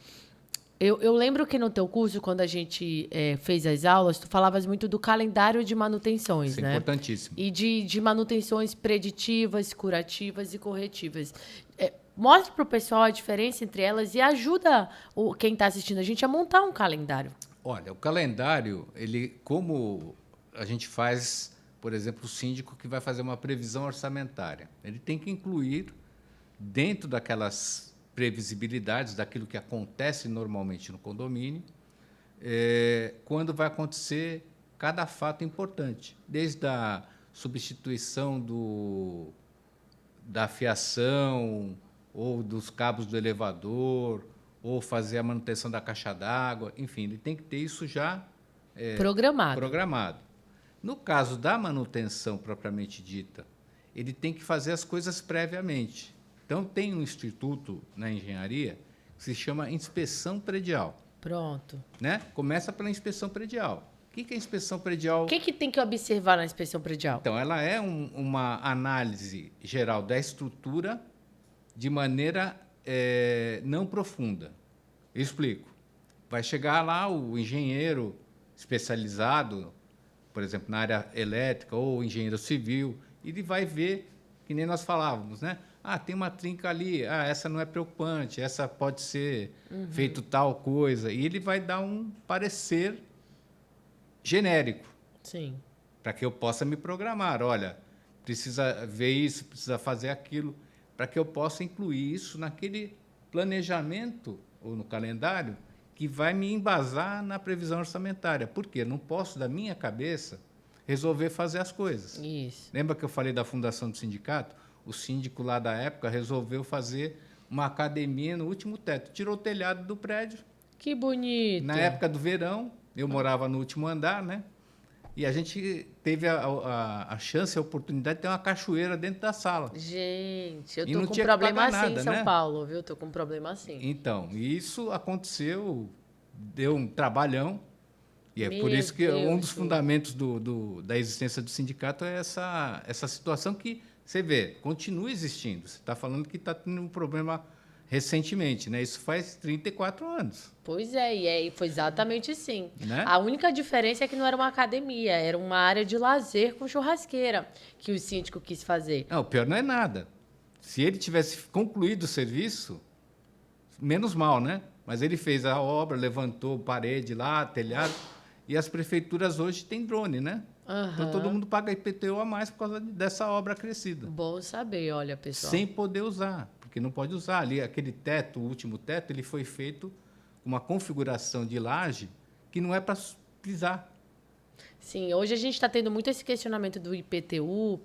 Eu lembro que no teu curso, quando a gente fez as aulas, tu falavas muito do calendário de manutenções, Isso né? É importantíssimo. E de manutenções preditivas, curativas e corretivas. Mostra para o pessoal a diferença entre elas e ajuda quem está assistindo a gente a montar um calendário. Olha, o calendário, como a gente faz, por exemplo, o síndico que vai fazer uma previsão orçamentária, ele tem que incluir, dentro daquelas previsibilidades daquilo que acontece normalmente no condomínio, quando vai acontecer cada fato importante, desde a substituição da fiação, ou dos cabos do elevador, ou fazer a manutenção da caixa d'água, enfim, ele tem que ter isso já programado. No caso da manutenção propriamente dita, ele tem que fazer as coisas previamente. Então, tem um instituto na engenharia que se chama inspeção predial. Pronto. Né? Começa pela inspeção predial. O que é a inspeção predial? O que tem que observar na inspeção predial? Então, ela é uma análise geral da estrutura de maneira não profunda. Eu explico. Vai chegar lá o engenheiro especializado, por exemplo, na área elétrica ou engenheiro civil, e ele vai ver, que nem nós falávamos, né? Ah, tem uma trinca ali, essa não é preocupante, essa pode ser feito tal coisa. E ele vai dar um parecer genérico. Sim. Para que eu possa me programar. Olha, precisa ver isso, precisa fazer aquilo, para que eu possa incluir isso naquele planejamento ou no calendário que vai me embasar na previsão orçamentária. Por quê? Não posso, da minha cabeça, resolver fazer as coisas. Isso. Lembra que eu falei da fundação do sindicato? O síndico lá da época resolveu fazer uma academia no último teto. Tirou o telhado do prédio. Que bonito. Na época do verão, eu morava no último andar, né? E a gente teve a chance, a oportunidade de ter uma cachoeira dentro da sala. Gente, eu E tô não com um tinha que problema pagar assim nada, em São né? Paulo, viu? Tô com um problema assim. Então, isso aconteceu, deu um trabalhão, e é por Meu isso que um dos Deus. fundamentos da existência do sindicato é essa situação que, você vê, continua existindo. Você está falando que está tendo um problema recentemente, né? Isso faz 34 anos. Pois é, e foi exatamente assim. Né? A única diferença é que não era uma academia, era uma área de lazer com churrasqueira que o síndico quis fazer. Não, o pior não é nada. Se ele tivesse concluído o serviço, menos mal, né? Mas ele fez a obra, levantou parede lá, telhado, e as prefeituras hoje têm drone, né? Então todo mundo paga IPTU a mais por causa dessa obra crescida. Bom saber, olha, pessoal. Sem poder usar, porque não pode usar. Ali, aquele teto, o último teto, ele foi feito com uma configuração de laje que não é para pisar. Sim, hoje a gente está tendo muito esse questionamento do IPTU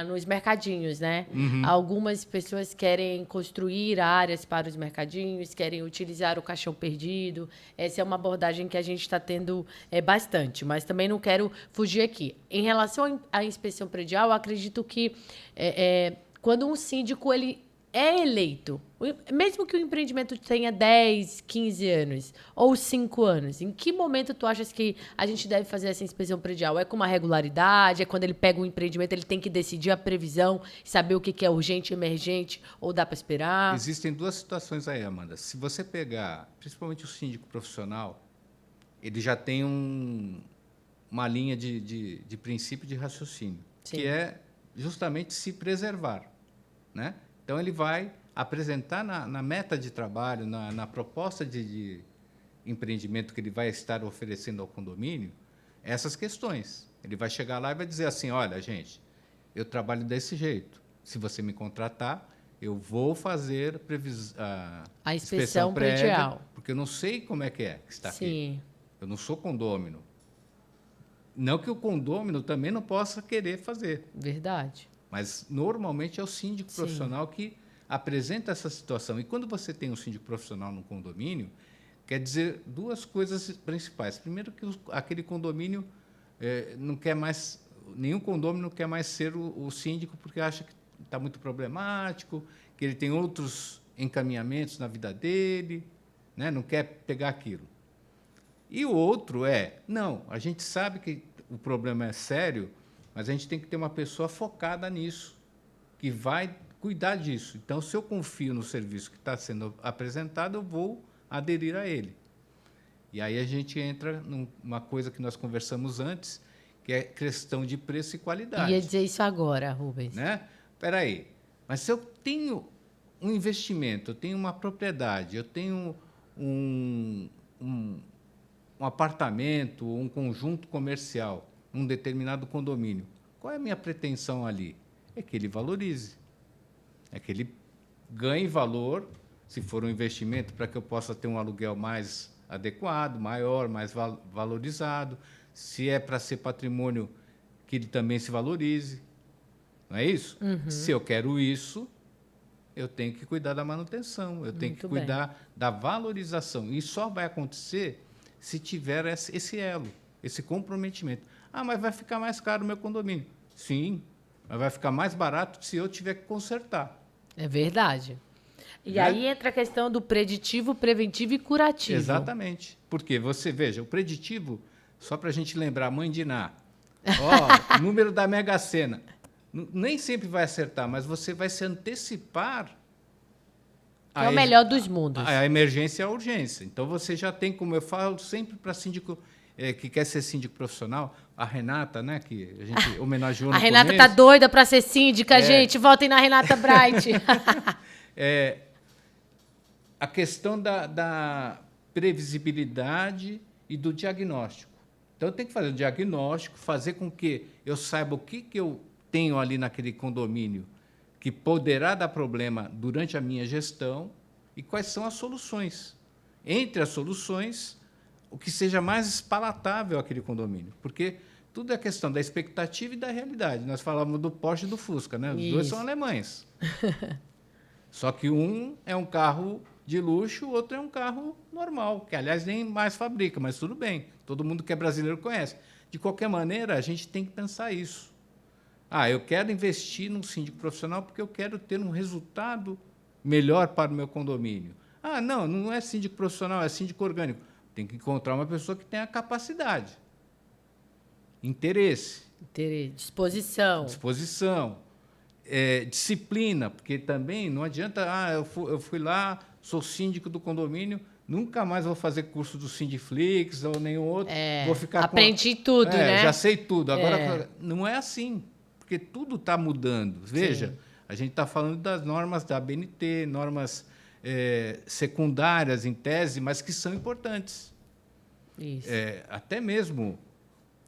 nos mercadinhos, né? Algumas pessoas querem construir áreas para os mercadinhos, querem utilizar o caixão perdido. Essa é uma abordagem que a gente está tendo bastante, mas também não quero fugir aqui. Em relação à inspeção predial, eu acredito que quando um síndico ele é eleito, mesmo que o empreendimento tenha 10, 15 anos ou 5 anos, em que momento tu achas que a gente deve fazer essa inspeção predial? É com uma regularidade? É quando ele pega um empreendimento, ele tem que decidir a previsão, saber o que é urgente, emergente, ou dá para esperar? Existem duas situações aí, Amanda. Se você pegar, principalmente o síndico profissional, ele já tem uma linha de princípio de raciocínio, Sim. que é justamente se preservar, né? Então, ele vai apresentar na meta de trabalho, na proposta de empreendimento que ele vai estar oferecendo ao condomínio, essas questões. Ele vai chegar lá e vai dizer assim, olha, gente, eu trabalho desse jeito. Se você me contratar, eu vou fazer A inspeção prévia, predial. porque eu não sei como é que está aqui. Sim. Eu não sou condômino. Não que o condômino também não possa querer fazer. Verdade. Mas, normalmente, é o síndico profissional que apresenta essa situação. E, quando você tem um síndico profissional no condomínio, quer dizer duas coisas principais. Primeiro, que aquele condomínio não quer mais... Nenhum condomínio quer mais ser o síndico porque acha que está muito problemático, que ele tem outros encaminhamentos na vida dele, né? Não quer pegar aquilo. E o outro não, a gente sabe que o problema é sério, mas a gente tem que ter uma pessoa focada nisso, que vai cuidar disso. Então, se eu confio no serviço que está sendo apresentado, eu vou aderir a ele. E aí a gente entra numa coisa que nós conversamos antes, que é questão de preço e qualidade. Ia dizer isso agora, Rubens. Né? Espera aí, mas se eu tenho um investimento, eu tenho uma propriedade, eu tenho um apartamento, um conjunto comercial, um determinado condomínio. Qual é a minha pretensão ali? É que ele valorize, é que ele ganhe valor, se for um investimento, para que eu possa ter um aluguel mais adequado, maior, mais valorizado. Se é para ser patrimônio, que ele também se valorize. Não é isso? Se eu quero isso, eu tenho que cuidar da manutenção, eu tenho que Muito bem. cuidar da valorização. E só vai acontecer se tiver esse elo, esse comprometimento. Ah, mas vai ficar mais caro o meu condomínio. Sim, mas vai ficar mais barato se eu tiver que consertar. É verdade. E Né? aí entra a questão do preditivo, preventivo e curativo. Exatamente. Porque você, veja, o preditivo, só para a gente lembrar, a mãe de Ná, número da Mega Sena, nem sempre vai acertar, mas você vai se antecipar É o melhor dos mundos. a emergência e a urgência. Então, você já tem, como eu falo sempre para síndico que quer ser síndico profissional, a Renata, né, que a gente homenageou no A Renata começo. tá doida para ser síndica, gente. Votem na Renata Bright. A questão da previsibilidade e do diagnóstico. Então, eu tenho que fazer o diagnóstico, fazer com que eu saiba o que eu tenho ali naquele condomínio que poderá dar problema durante a minha gestão e quais são as soluções. Entre as soluções, o que seja mais palatável àquele condomínio. Porque tudo é questão da expectativa e da realidade. Nós falamos do Porsche e do Fusca, né? Os dois Isso. são alemães. Só que um é um carro de luxo, o outro é um carro normal, que, aliás, nem mais fabrica, mas tudo bem. Todo mundo que é brasileiro conhece. De qualquer maneira, a gente tem que pensar isso. Eu quero investir num síndico profissional porque eu quero ter um resultado melhor para o meu condomínio. Não é síndico profissional, é síndico orgânico. Tem que encontrar uma pessoa que tenha capacidade, interesse, Disposição. disciplina, porque também não adianta, eu fui lá, sou síndico do condomínio, nunca mais vou fazer curso do Sindiflix ou nenhum outro. Vou ficar aprendi tudo, né? Já sei tudo. Agora, não é assim, porque tudo está mudando. Veja, Sim. a gente está falando das normas da ABNT, normas secundárias, em tese, mas que são importantes. Isso. Até mesmo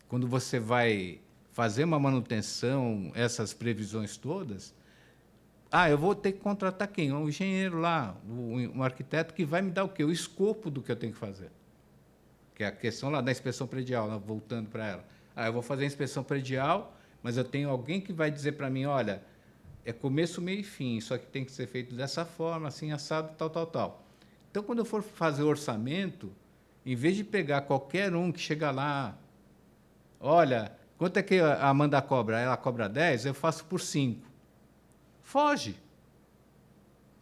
quando você vai fazer uma manutenção, essas previsões todas, eu vou ter que contratar quem? Um engenheiro lá, um arquiteto que vai me dar o quê? O escopo do que eu tenho que fazer. Que é a questão lá da inspeção predial, né? Voltando para ela. Eu vou fazer a inspeção predial, mas eu tenho alguém que vai dizer para mim, olha, é começo, meio e fim, só que tem que ser feito dessa forma, assim, assado, tal. Então, quando eu for fazer o orçamento, em vez de pegar qualquer um que chega lá, olha, quanto é que a Amanda cobra? Ela cobra 10, eu faço por 5. Foge.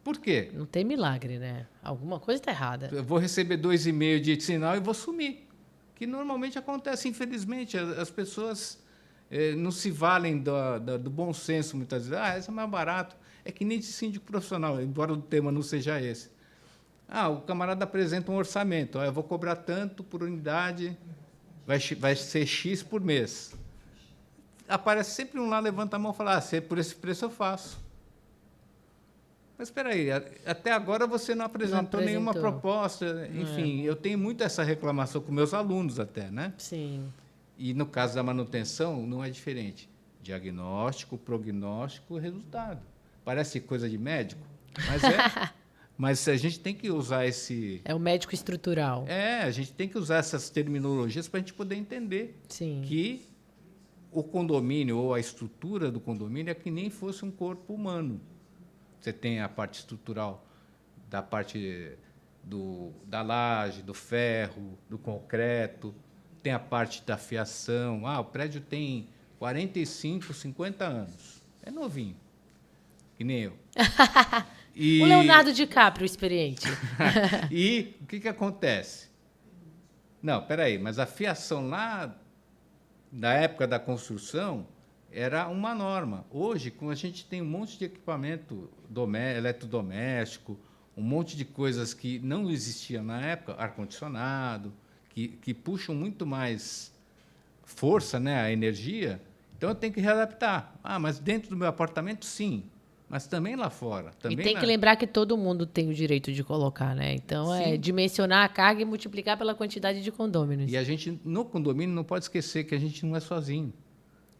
Por quê? Não tem milagre, né? Alguma coisa está errada. Eu vou receber 2,5 de sinal e vou sumir. Que normalmente acontece, infelizmente. As pessoas não se valem do bom senso, muitas vezes. Esse é mais barato. É que nem de síndico profissional, embora o tema não seja esse. O camarada apresenta um orçamento. Eu vou cobrar tanto por unidade, vai ser X por mês. Aparece sempre um lá, levanta a mão e fala, por esse preço eu faço. Mas espera aí, até agora você não apresentou nenhuma proposta. Enfim, eu tenho muito essa reclamação com meus alunos até, né? Sim. E no caso da manutenção, não é diferente. Diagnóstico, prognóstico, resultado. Parece coisa de médico, mas é. Mas a gente tem que usar esse... É o médico estrutural. a gente tem que usar essas terminologias para a gente poder entender que o condomínio ou a estrutura do condomínio é que nem fosse um corpo humano. Você tem a parte estrutural da parte da laje, do ferro, do concreto, tem a parte da fiação. O prédio tem 45, 50 anos. É novinho, que nem eu. O Leonardo DiCaprio, experiente. E o que acontece? Não, espera aí, mas a fiação lá, da época da construção, era uma norma. Hoje, como a gente tem um monte de equipamento eletrodoméstico, um monte de coisas que não existiam na época, ar-condicionado, que puxam muito mais força, né, a energia, então eu tenho que readaptar. Mas dentro do meu apartamento, sim. Mas também lá fora. Também e tem que lembrar que todo mundo tem o direito de colocar, né? Então, é dimensionar a carga e multiplicar pela quantidade de condôminos. E a gente, no condomínio, não pode esquecer que a gente não é sozinho.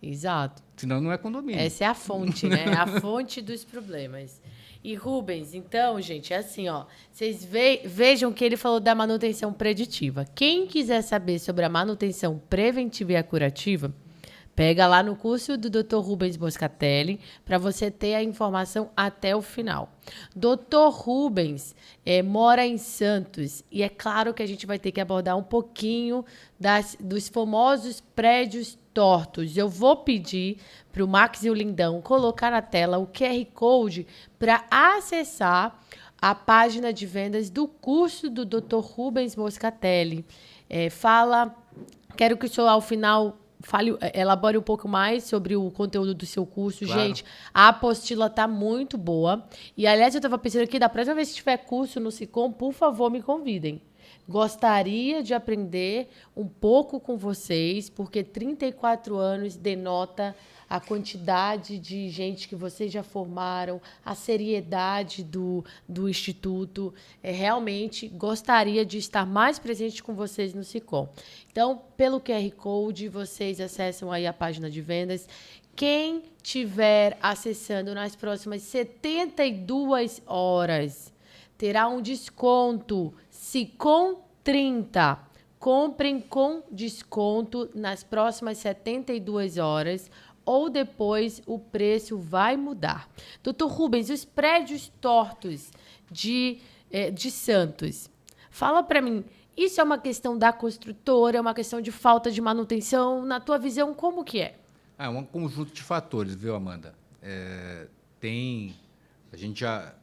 Exato. Senão não é condomínio. Essa é a fonte, né? A fonte dos problemas. E Rubens, então, gente, é assim, ó. Vocês vejam que ele falou da manutenção preditiva. Quem quiser saber sobre a manutenção preventiva e a curativa, Pega lá no curso do Dr. Rubens Moscatelli para você ter a informação até o final. Dr. Rubens mora em Santos e é claro que a gente vai ter que abordar um pouquinho dos famosos prédios tortos. Eu vou pedir para o Max e o Lindão colocar na tela o QR Code para acessar a página de vendas do curso do Dr. Rubens Moscatelli. Quero que o senhor, ao final, elabore um pouco mais sobre o conteúdo do seu curso. Claro. Gente, a apostila está muito boa. E, aliás, eu estava pensando aqui, da próxima vez que tiver curso no SICOM, por favor, me convidem. Gostaria de aprender um pouco com vocês, porque 34 anos denota a quantidade de gente que vocês já formaram, a seriedade do Instituto. Realmente gostaria de estar mais presente com vocês no SICOM. Então, pelo QR Code, vocês acessam aí a página de vendas. Quem estiver acessando nas próximas 72 horas terá um desconto SICOM 30. Comprem com desconto nas próximas 72 horas ou depois o preço vai mudar. Dr. Rubens, os prédios tortos de Santos, fala para mim, isso é uma questão da construtora, é uma questão de falta de manutenção? Na tua visão, como que é? É um conjunto de fatores, viu, Amanda? A gente já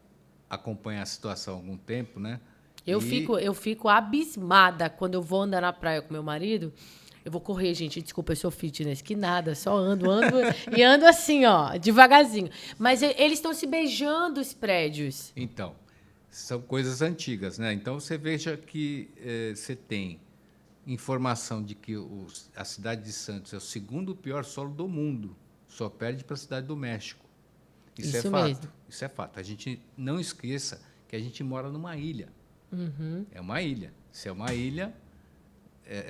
acompanha a situação há algum tempo, né? Eu fico abismada quando eu vou andar na praia com meu marido. Eu vou correr, gente. Desculpa, eu sou fitness. Que nada, só ando e ando assim, ó, devagarzinho. Mas eles estão se beijando, os prédios. Então, são coisas antigas, né? Então, você veja que você tem informação de que a cidade de Santos é o segundo pior solo do mundo. Só perde para a cidade do México. Isso é fato. Mesmo. Isso é fato. A gente não esqueça que a gente mora numa ilha. Uhum. É uma ilha. Se é uma ilha,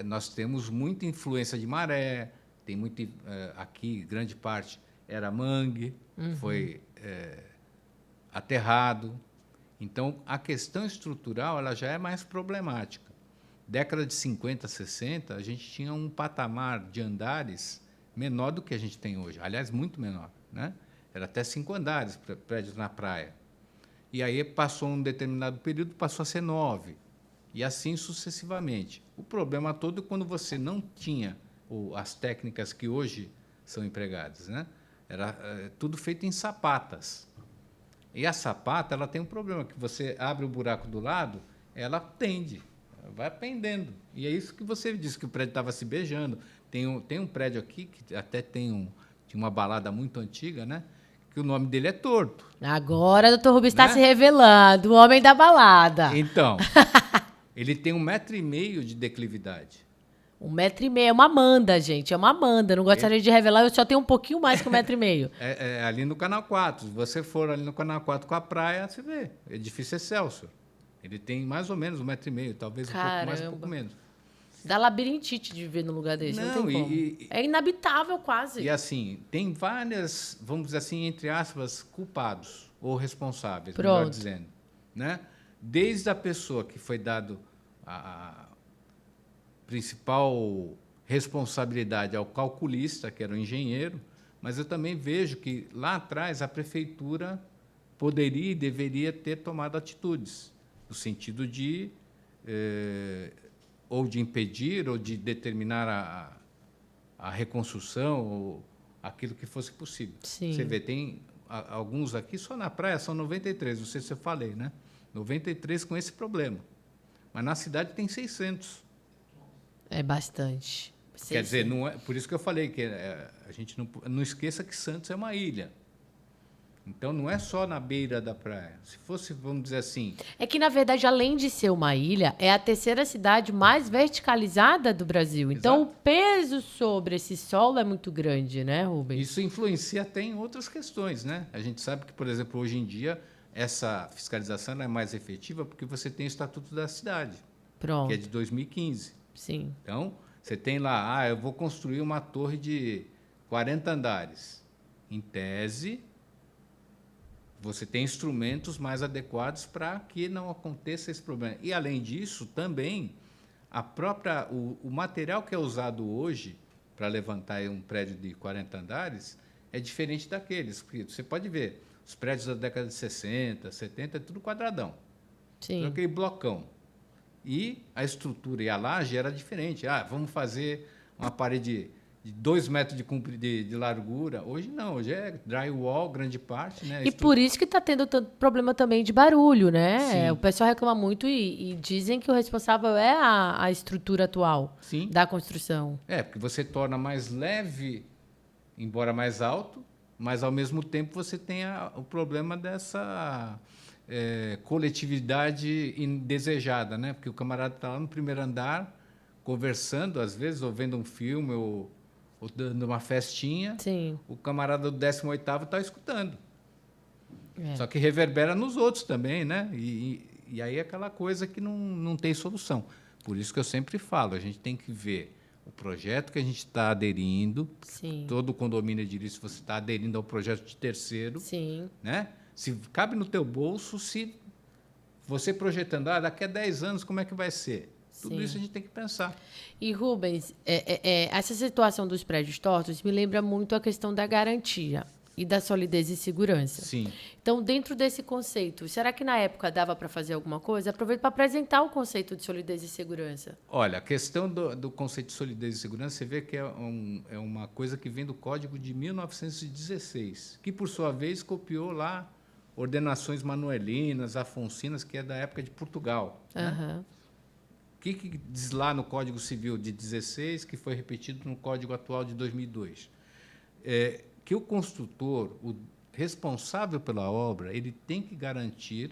nós temos muita influência de maré, tem muito aqui, grande parte era mangue, foi aterrado. Então, a questão estrutural ela já é mais problemática. Década de 50, 60, a gente tinha um patamar de andares menor do que a gente tem hoje. Aliás, muito menor, né? Era até 5 andares, prédios na praia. E aí passou um determinado período, passou a ser 9. E assim sucessivamente. O problema todo é quando você não tinha as técnicas que hoje são empregadas, né? Era tudo feito em sapatas. E a sapata ela tem um problema, que você abre o buraco do lado, ela tende, ela vai pendendo. E é isso que você disse, que o prédio estava se beijando. Tem um prédio aqui, que até tinha uma balada muito antiga, né? Que o nome dele é torto. Agora o Dr. Rubens está Né? se revelando, o homem da balada. Então, ele tem 1,5 m de declividade. 1,5 m, é uma Amanda, gente, é uma Amanda. Não gostaria de revelar, eu só tenho um pouquinho mais que 1,5 m. É ali no Canal 4. Se você for ali no Canal 4 com a praia, você vê. Edifício Excelsior. Ele tem mais ou menos 1,5 m, talvez um pouco mais, um pouco menos. Dá labirintite de viver num lugar desse, não tem como. É inabitável quase. E assim, tem várias, vamos dizer assim, entre aspas, culpados ou responsáveis, Pronto. melhor dizendo. Né? Desde a pessoa que foi dado a principal responsabilidade ao calculista, que era o engenheiro, mas eu também vejo que lá atrás a prefeitura poderia e deveria ter tomado atitudes, no sentido de ou de impedir ou de determinar a reconstrução ou aquilo que fosse possível. Sim. Você vê, tem alguns aqui, só na praia são 93, não sei se eu falei, né? 93 com esse problema. Mas na cidade tem 600. É bastante. Quer dizer, não é, por isso que eu falei que a gente não esqueça que Santos é uma ilha. Então, não é só na beira da praia. Se fosse, vamos dizer assim... É que, na verdade, além de ser uma ilha, é a terceira cidade mais verticalizada do Brasil. Então, Exato. O peso sobre esse solo é muito grande, né, Rubens? Isso influencia até em outras questões, né? A gente sabe que, por exemplo, hoje em dia, essa fiscalização é mais efetiva porque você tem o Estatuto da Cidade, Pronto. que é de 2015. Sim. Então, você tem lá, eu vou construir uma torre de 40 andares. Em tese, você tem instrumentos mais adequados para que não aconteça esse problema. E, além disso, também, o material que é usado hoje para levantar aí um prédio de 40 andares é diferente daqueles. Porque você pode ver, os prédios da década de 60, 70, é tudo quadradão. Sim. Tudo aquele blocão. E a estrutura e a laje era diferente. Vamos fazer uma parede de 2 metros de largura. Hoje não, hoje é drywall, grande parte. Né? E por isso que está tendo tanto problema também de barulho, né? Sim. O pessoal reclama muito e dizem que o responsável é a estrutura atual Sim. da construção. Porque você torna mais leve, embora mais alto, mas, ao mesmo tempo, você tem o problema dessa coletividade indesejada, né? Porque o camarada está lá no primeiro andar, conversando, às vezes, ou vendo um filme, ou dando uma festinha. Sim. O camarada do 18º está escutando. Só que reverbera nos outros também, né? E aí é aquela coisa que não tem solução. Por isso que eu sempre falo, a gente tem que ver o projeto que a gente está aderindo. Sim. Todo condomínio diz se você está aderindo ao projeto de terceiro. Sim. Né? Se cabe no teu bolso, se você projetando, daqui a 10 anos, como é que vai ser? Tudo Sim. isso a gente tem que pensar. E, Rubens, essa situação dos prédios tortos me lembra muito a questão da garantia e da solidez e segurança. Sim. Então, dentro desse conceito, será que na época dava para fazer alguma coisa? Aproveito para apresentar o conceito de solidez e segurança. Olha, a questão do conceito de solidez e segurança, você vê que é uma coisa que vem do Código de 1916, que, por sua vez, copiou lá ordenações manuelinas, afonsinas, que é da época de Portugal. Né? O que diz lá no Código Civil de 16, que foi repetido no Código atual de 2002? Que o construtor, o responsável pela obra, ele tem que garantir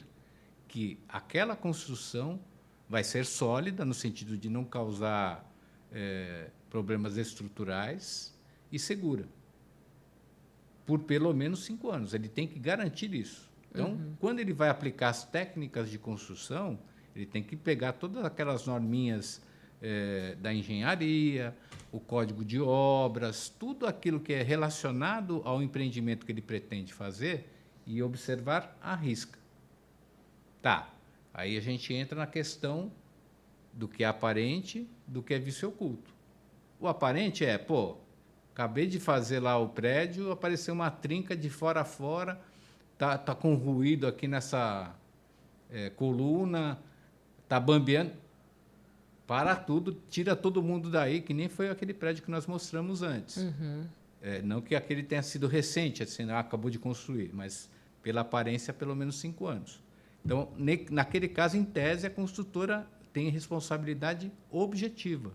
que aquela construção vai ser sólida, no sentido de não causar problemas estruturais, e segura, por pelo menos 5 anos. Ele tem que garantir isso. Então, quando ele vai aplicar as técnicas de construção, ele tem que pegar todas aquelas norminhas da engenharia, o código de obras, tudo aquilo que é relacionado ao empreendimento que ele pretende fazer e observar à risca. Tá, aí a gente entra na questão do que é aparente, do que é vício oculto. O aparente acabei de fazer lá o prédio, apareceu uma trinca de fora a fora, tá com ruído aqui nessa coluna, tá bambeando. Para tudo, tira todo mundo daí, que nem foi aquele prédio que nós mostramos antes. Não que aquele tenha sido recente, assim, acabou de construir, mas pela aparência, pelo menos 5 anos. Então, naquele caso, em tese, a construtora tem responsabilidade objetiva.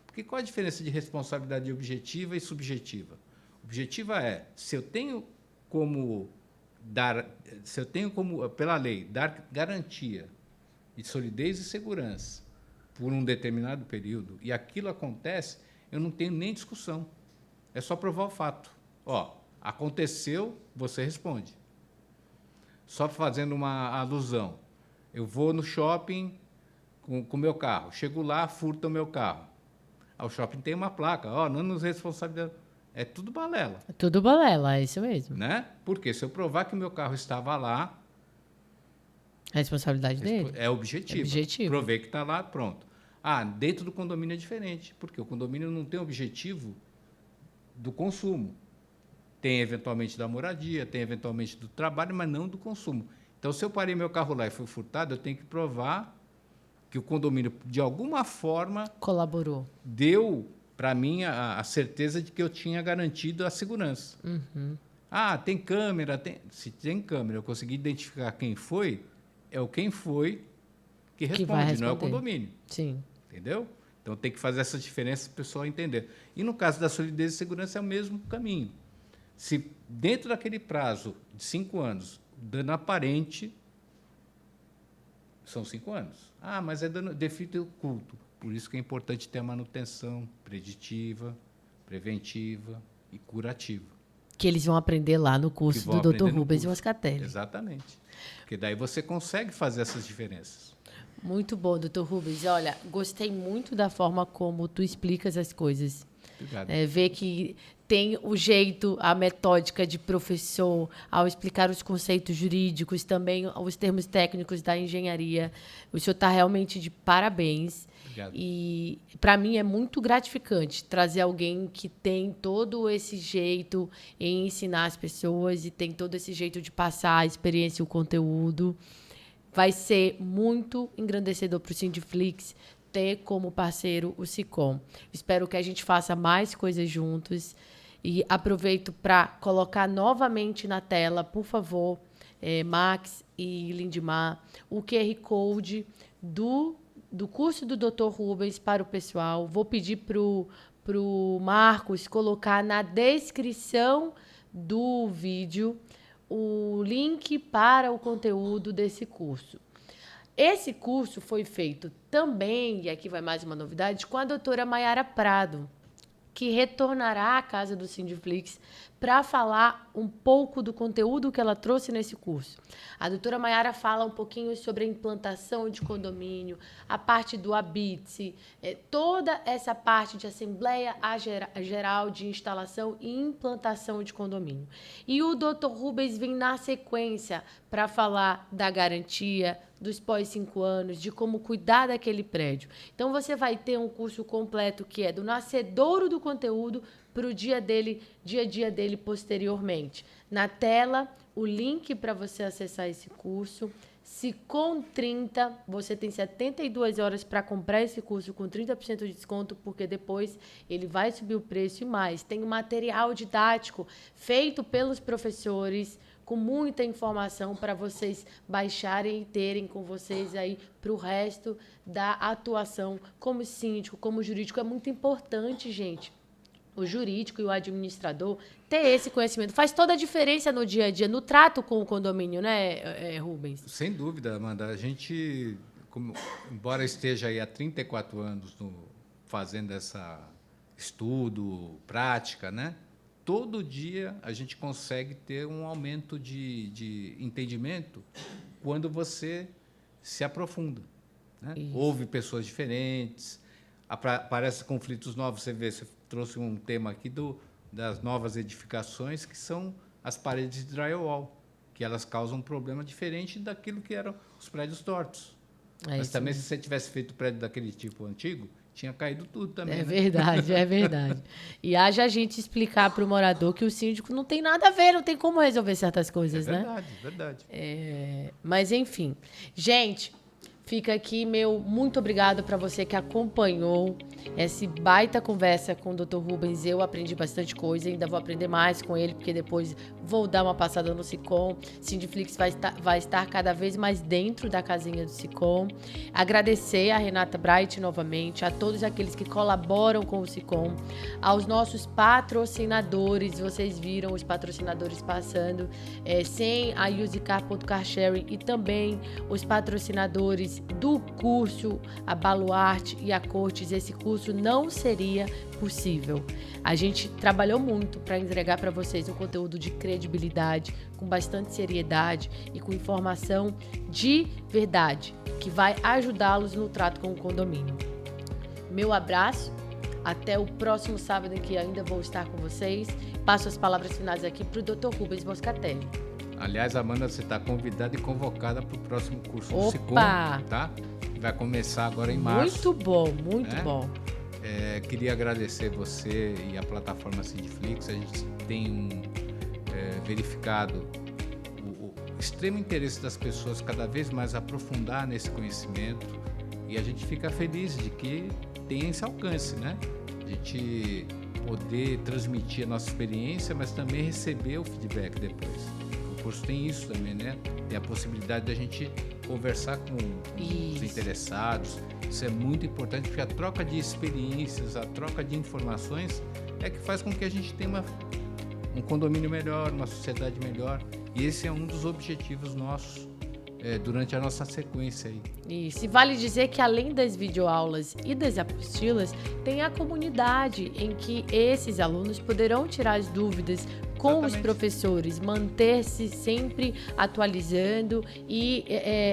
Porque qual a diferença de responsabilidade objetiva e subjetiva? Objetiva é, se eu tenho como, pela lei, dar garantia de solidez e segurança por um determinado período, e aquilo acontece, eu não tenho nem discussão. É só provar o fato. Aconteceu, você responde. Só fazendo uma alusão. Eu vou no shopping com o meu carro. Chego lá, furtam o meu carro. O shopping tem uma placa. Não nos responsabiliza. É tudo balela. É tudo balela, é isso mesmo. Né? Porque se eu provar que o meu carro estava lá, a responsabilidade dele? É objetivo. Objetivo. Provei que está lá, pronto. Dentro do condomínio é diferente, porque o condomínio não tem objetivo do consumo. Tem, eventualmente, da moradia, tem, eventualmente, do trabalho, mas não do consumo. Então, se eu parei meu carro lá e foi furtado, eu tenho que provar que o condomínio, de alguma forma, colaborou. Deu, para mim, a certeza de que eu tinha garantido a segurança. Tem câmera. Se tem câmera, eu consegui identificar quem foi, quem foi que responde, não é o condomínio. Sim. Entendeu? Então, tem que fazer essa diferença para o pessoal entender. E, no caso da solidez e segurança, é o mesmo caminho. Se, dentro daquele prazo de 5 anos, dano aparente, são 5 anos. Mas é defeito oculto. Por isso que é importante ter a manutenção preditiva, preventiva e curativa. Que eles vão aprender lá no curso do Dr. Rubens Moscatelli. Exatamente. Porque daí você consegue fazer essas diferenças. Muito bom, Dr. Rubens. Olha, gostei muito da forma como tu explicas as coisas. Obrigado. Ver que tem o jeito, a metódica de professor ao explicar os conceitos jurídicos, também os termos técnicos da engenharia. O senhor está realmente de parabéns. Obrigado. E, para mim, é muito gratificante trazer alguém que tem todo esse jeito em ensinar as pessoas e tem todo esse jeito de passar a experiência e o conteúdo. Vai ser muito engrandecedor para o Sindiflix ter como parceiro o SICOM. Espero que a gente faça mais coisas juntos. E aproveito para colocar novamente na tela, por favor, Max e Lindmar, o QR Code do curso do Dr. Rubens para o pessoal. Vou pedir para o Marcos colocar na descrição do vídeo o link para o conteúdo desse curso. Esse curso foi feito também, e aqui vai mais uma novidade, com a doutora Mayara Prado, que retornará à casa do Sindiflix para falar um pouco do conteúdo que ela trouxe nesse curso. A doutora Mayara fala um pouquinho sobre a implantação de condomínio, a parte do ABITSE, toda essa parte de Assembleia Geral de Instalação e Implantação de Condomínio. E o Dr. Rubens vem na sequência para falar da garantia, dos pós 5 anos, de como cuidar daquele prédio. Então, você vai ter um curso completo que é do nascedouro do conteúdo para o dia a dia dele posteriormente. Na tela, o link para você acessar esse curso. SICOM 30, você tem 72 horas para comprar esse curso com 30% de desconto, porque depois ele vai subir o preço e mais. Tem um material didático feito pelos professores, com muita informação para vocês baixarem e terem com vocês aí para o resto da atuação como síndico, como jurídico. É muito importante, gente, o jurídico e o administrador ter esse conhecimento. Faz toda a diferença no dia a dia, no trato com o condomínio, né, Rubens? Sem dúvida, Amanda. A gente, embora esteja aí há 34 anos fazendo essa estudo, prática, né? Todo dia a gente consegue ter um aumento de entendimento quando você se aprofunda, né? Ouve pessoas diferentes, aparecem conflitos novos. Você trouxe um tema aqui das novas edificações, que são as paredes de drywall, que elas causam um problema diferente daquilo que eram os prédios tortos. Mas também, se você tivesse feito prédio daquele tipo antigo, tinha caído tudo também. É verdade, é verdade. E haja a gente explicar para o morador que o síndico não tem nada a ver, não tem como resolver certas coisas, né? É verdade. Mas, enfim. Gente, fica aqui meu muito obrigado para você que acompanhou essa baita conversa com o Dr. Rubens. Eu aprendi bastante coisa, ainda vou aprender mais com ele, porque depois vou dar uma passada no SICOM. Sindiflix vai estar cada vez mais dentro da casinha do SICOM. Agradecer a Renata Bright novamente, a todos aqueles que colaboram com o SICOM, aos nossos patrocinadores. Vocês viram os patrocinadores passando, sem a usecar.carsharing, e também os patrocinadores do curso, a Baluarte e a Cortes. Esse curso não seria possível. A gente trabalhou muito para entregar para vocês um conteúdo de credibilidade, com bastante seriedade e com informação de verdade, que vai ajudá-los no trato com o condomínio. Meu abraço, até o próximo sábado, em que ainda vou estar com vocês. Passo as palavras finais aqui para o Dr. Rubens Moscatelli. Aliás, Amanda, você está convidada e convocada para o próximo curso do SICOM, tá? Vai começar agora em março. Muito bom, muito bom. Queria agradecer você e a plataforma Sindiflix. A gente tem verificado o extremo interesse das pessoas cada vez mais aprofundar nesse conhecimento, e a gente fica feliz de que tem esse alcance, né? A gente poder transmitir a nossa experiência, mas também receber o feedback depois. O curso tem isso também, né? Tem a possibilidade da gente conversar com os interessados. Isso é muito importante, porque a troca de experiências, a troca de informações é que faz com que a gente tenha um condomínio melhor, uma sociedade melhor. E esse é um dos objetivos nossos durante a nossa sequência aí. Isso. E vale dizer que, além das videoaulas e das apostilas, tem a comunidade em que esses alunos poderão tirar as dúvidas com os professores, manter-se sempre atualizando e,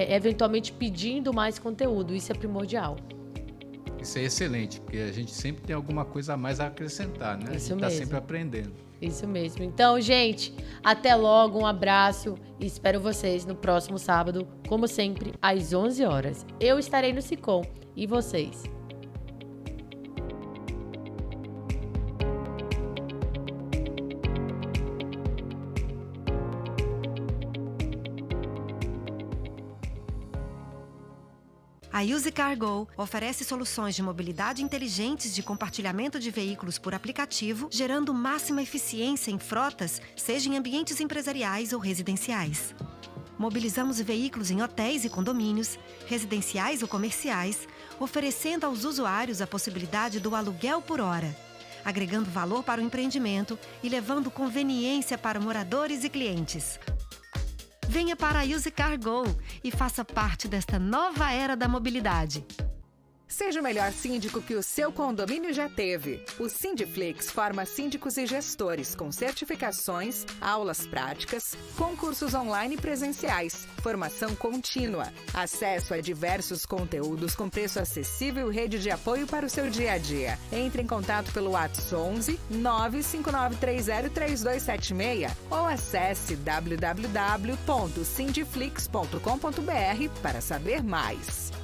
eventualmente, pedindo mais conteúdo. Isso é primordial. Isso é excelente, porque a gente sempre tem alguma coisa a mais a acrescentar, né? Isso a gente está mesmo. sempre aprendendo. Isso mesmo. Então, gente, até logo, um abraço e espero vocês no próximo sábado, como sempre, às 11 horas. Eu estarei no Sicom. E vocês? A Usicar Go oferece soluções de mobilidade inteligentes de compartilhamento de veículos por aplicativo, gerando máxima eficiência em frotas, seja em ambientes empresariais ou residenciais. Mobilizamos veículos em hotéis e condomínios, residenciais ou comerciais, oferecendo aos usuários a possibilidade do aluguel por hora, agregando valor para o empreendimento e levando conveniência para moradores e clientes. Venha para a Usicar Go e faça parte desta nova era da mobilidade. Seja o melhor síndico que o seu condomínio já teve. O Sindiflix forma síndicos e gestores com certificações, aulas práticas, concursos online e presenciais, formação contínua, acesso a diversos conteúdos com preço acessível e rede de apoio para o seu dia a dia. Entre em contato pelo WhatsApp 11 959303276 ou acesse www.sindiflix.com.br para saber mais.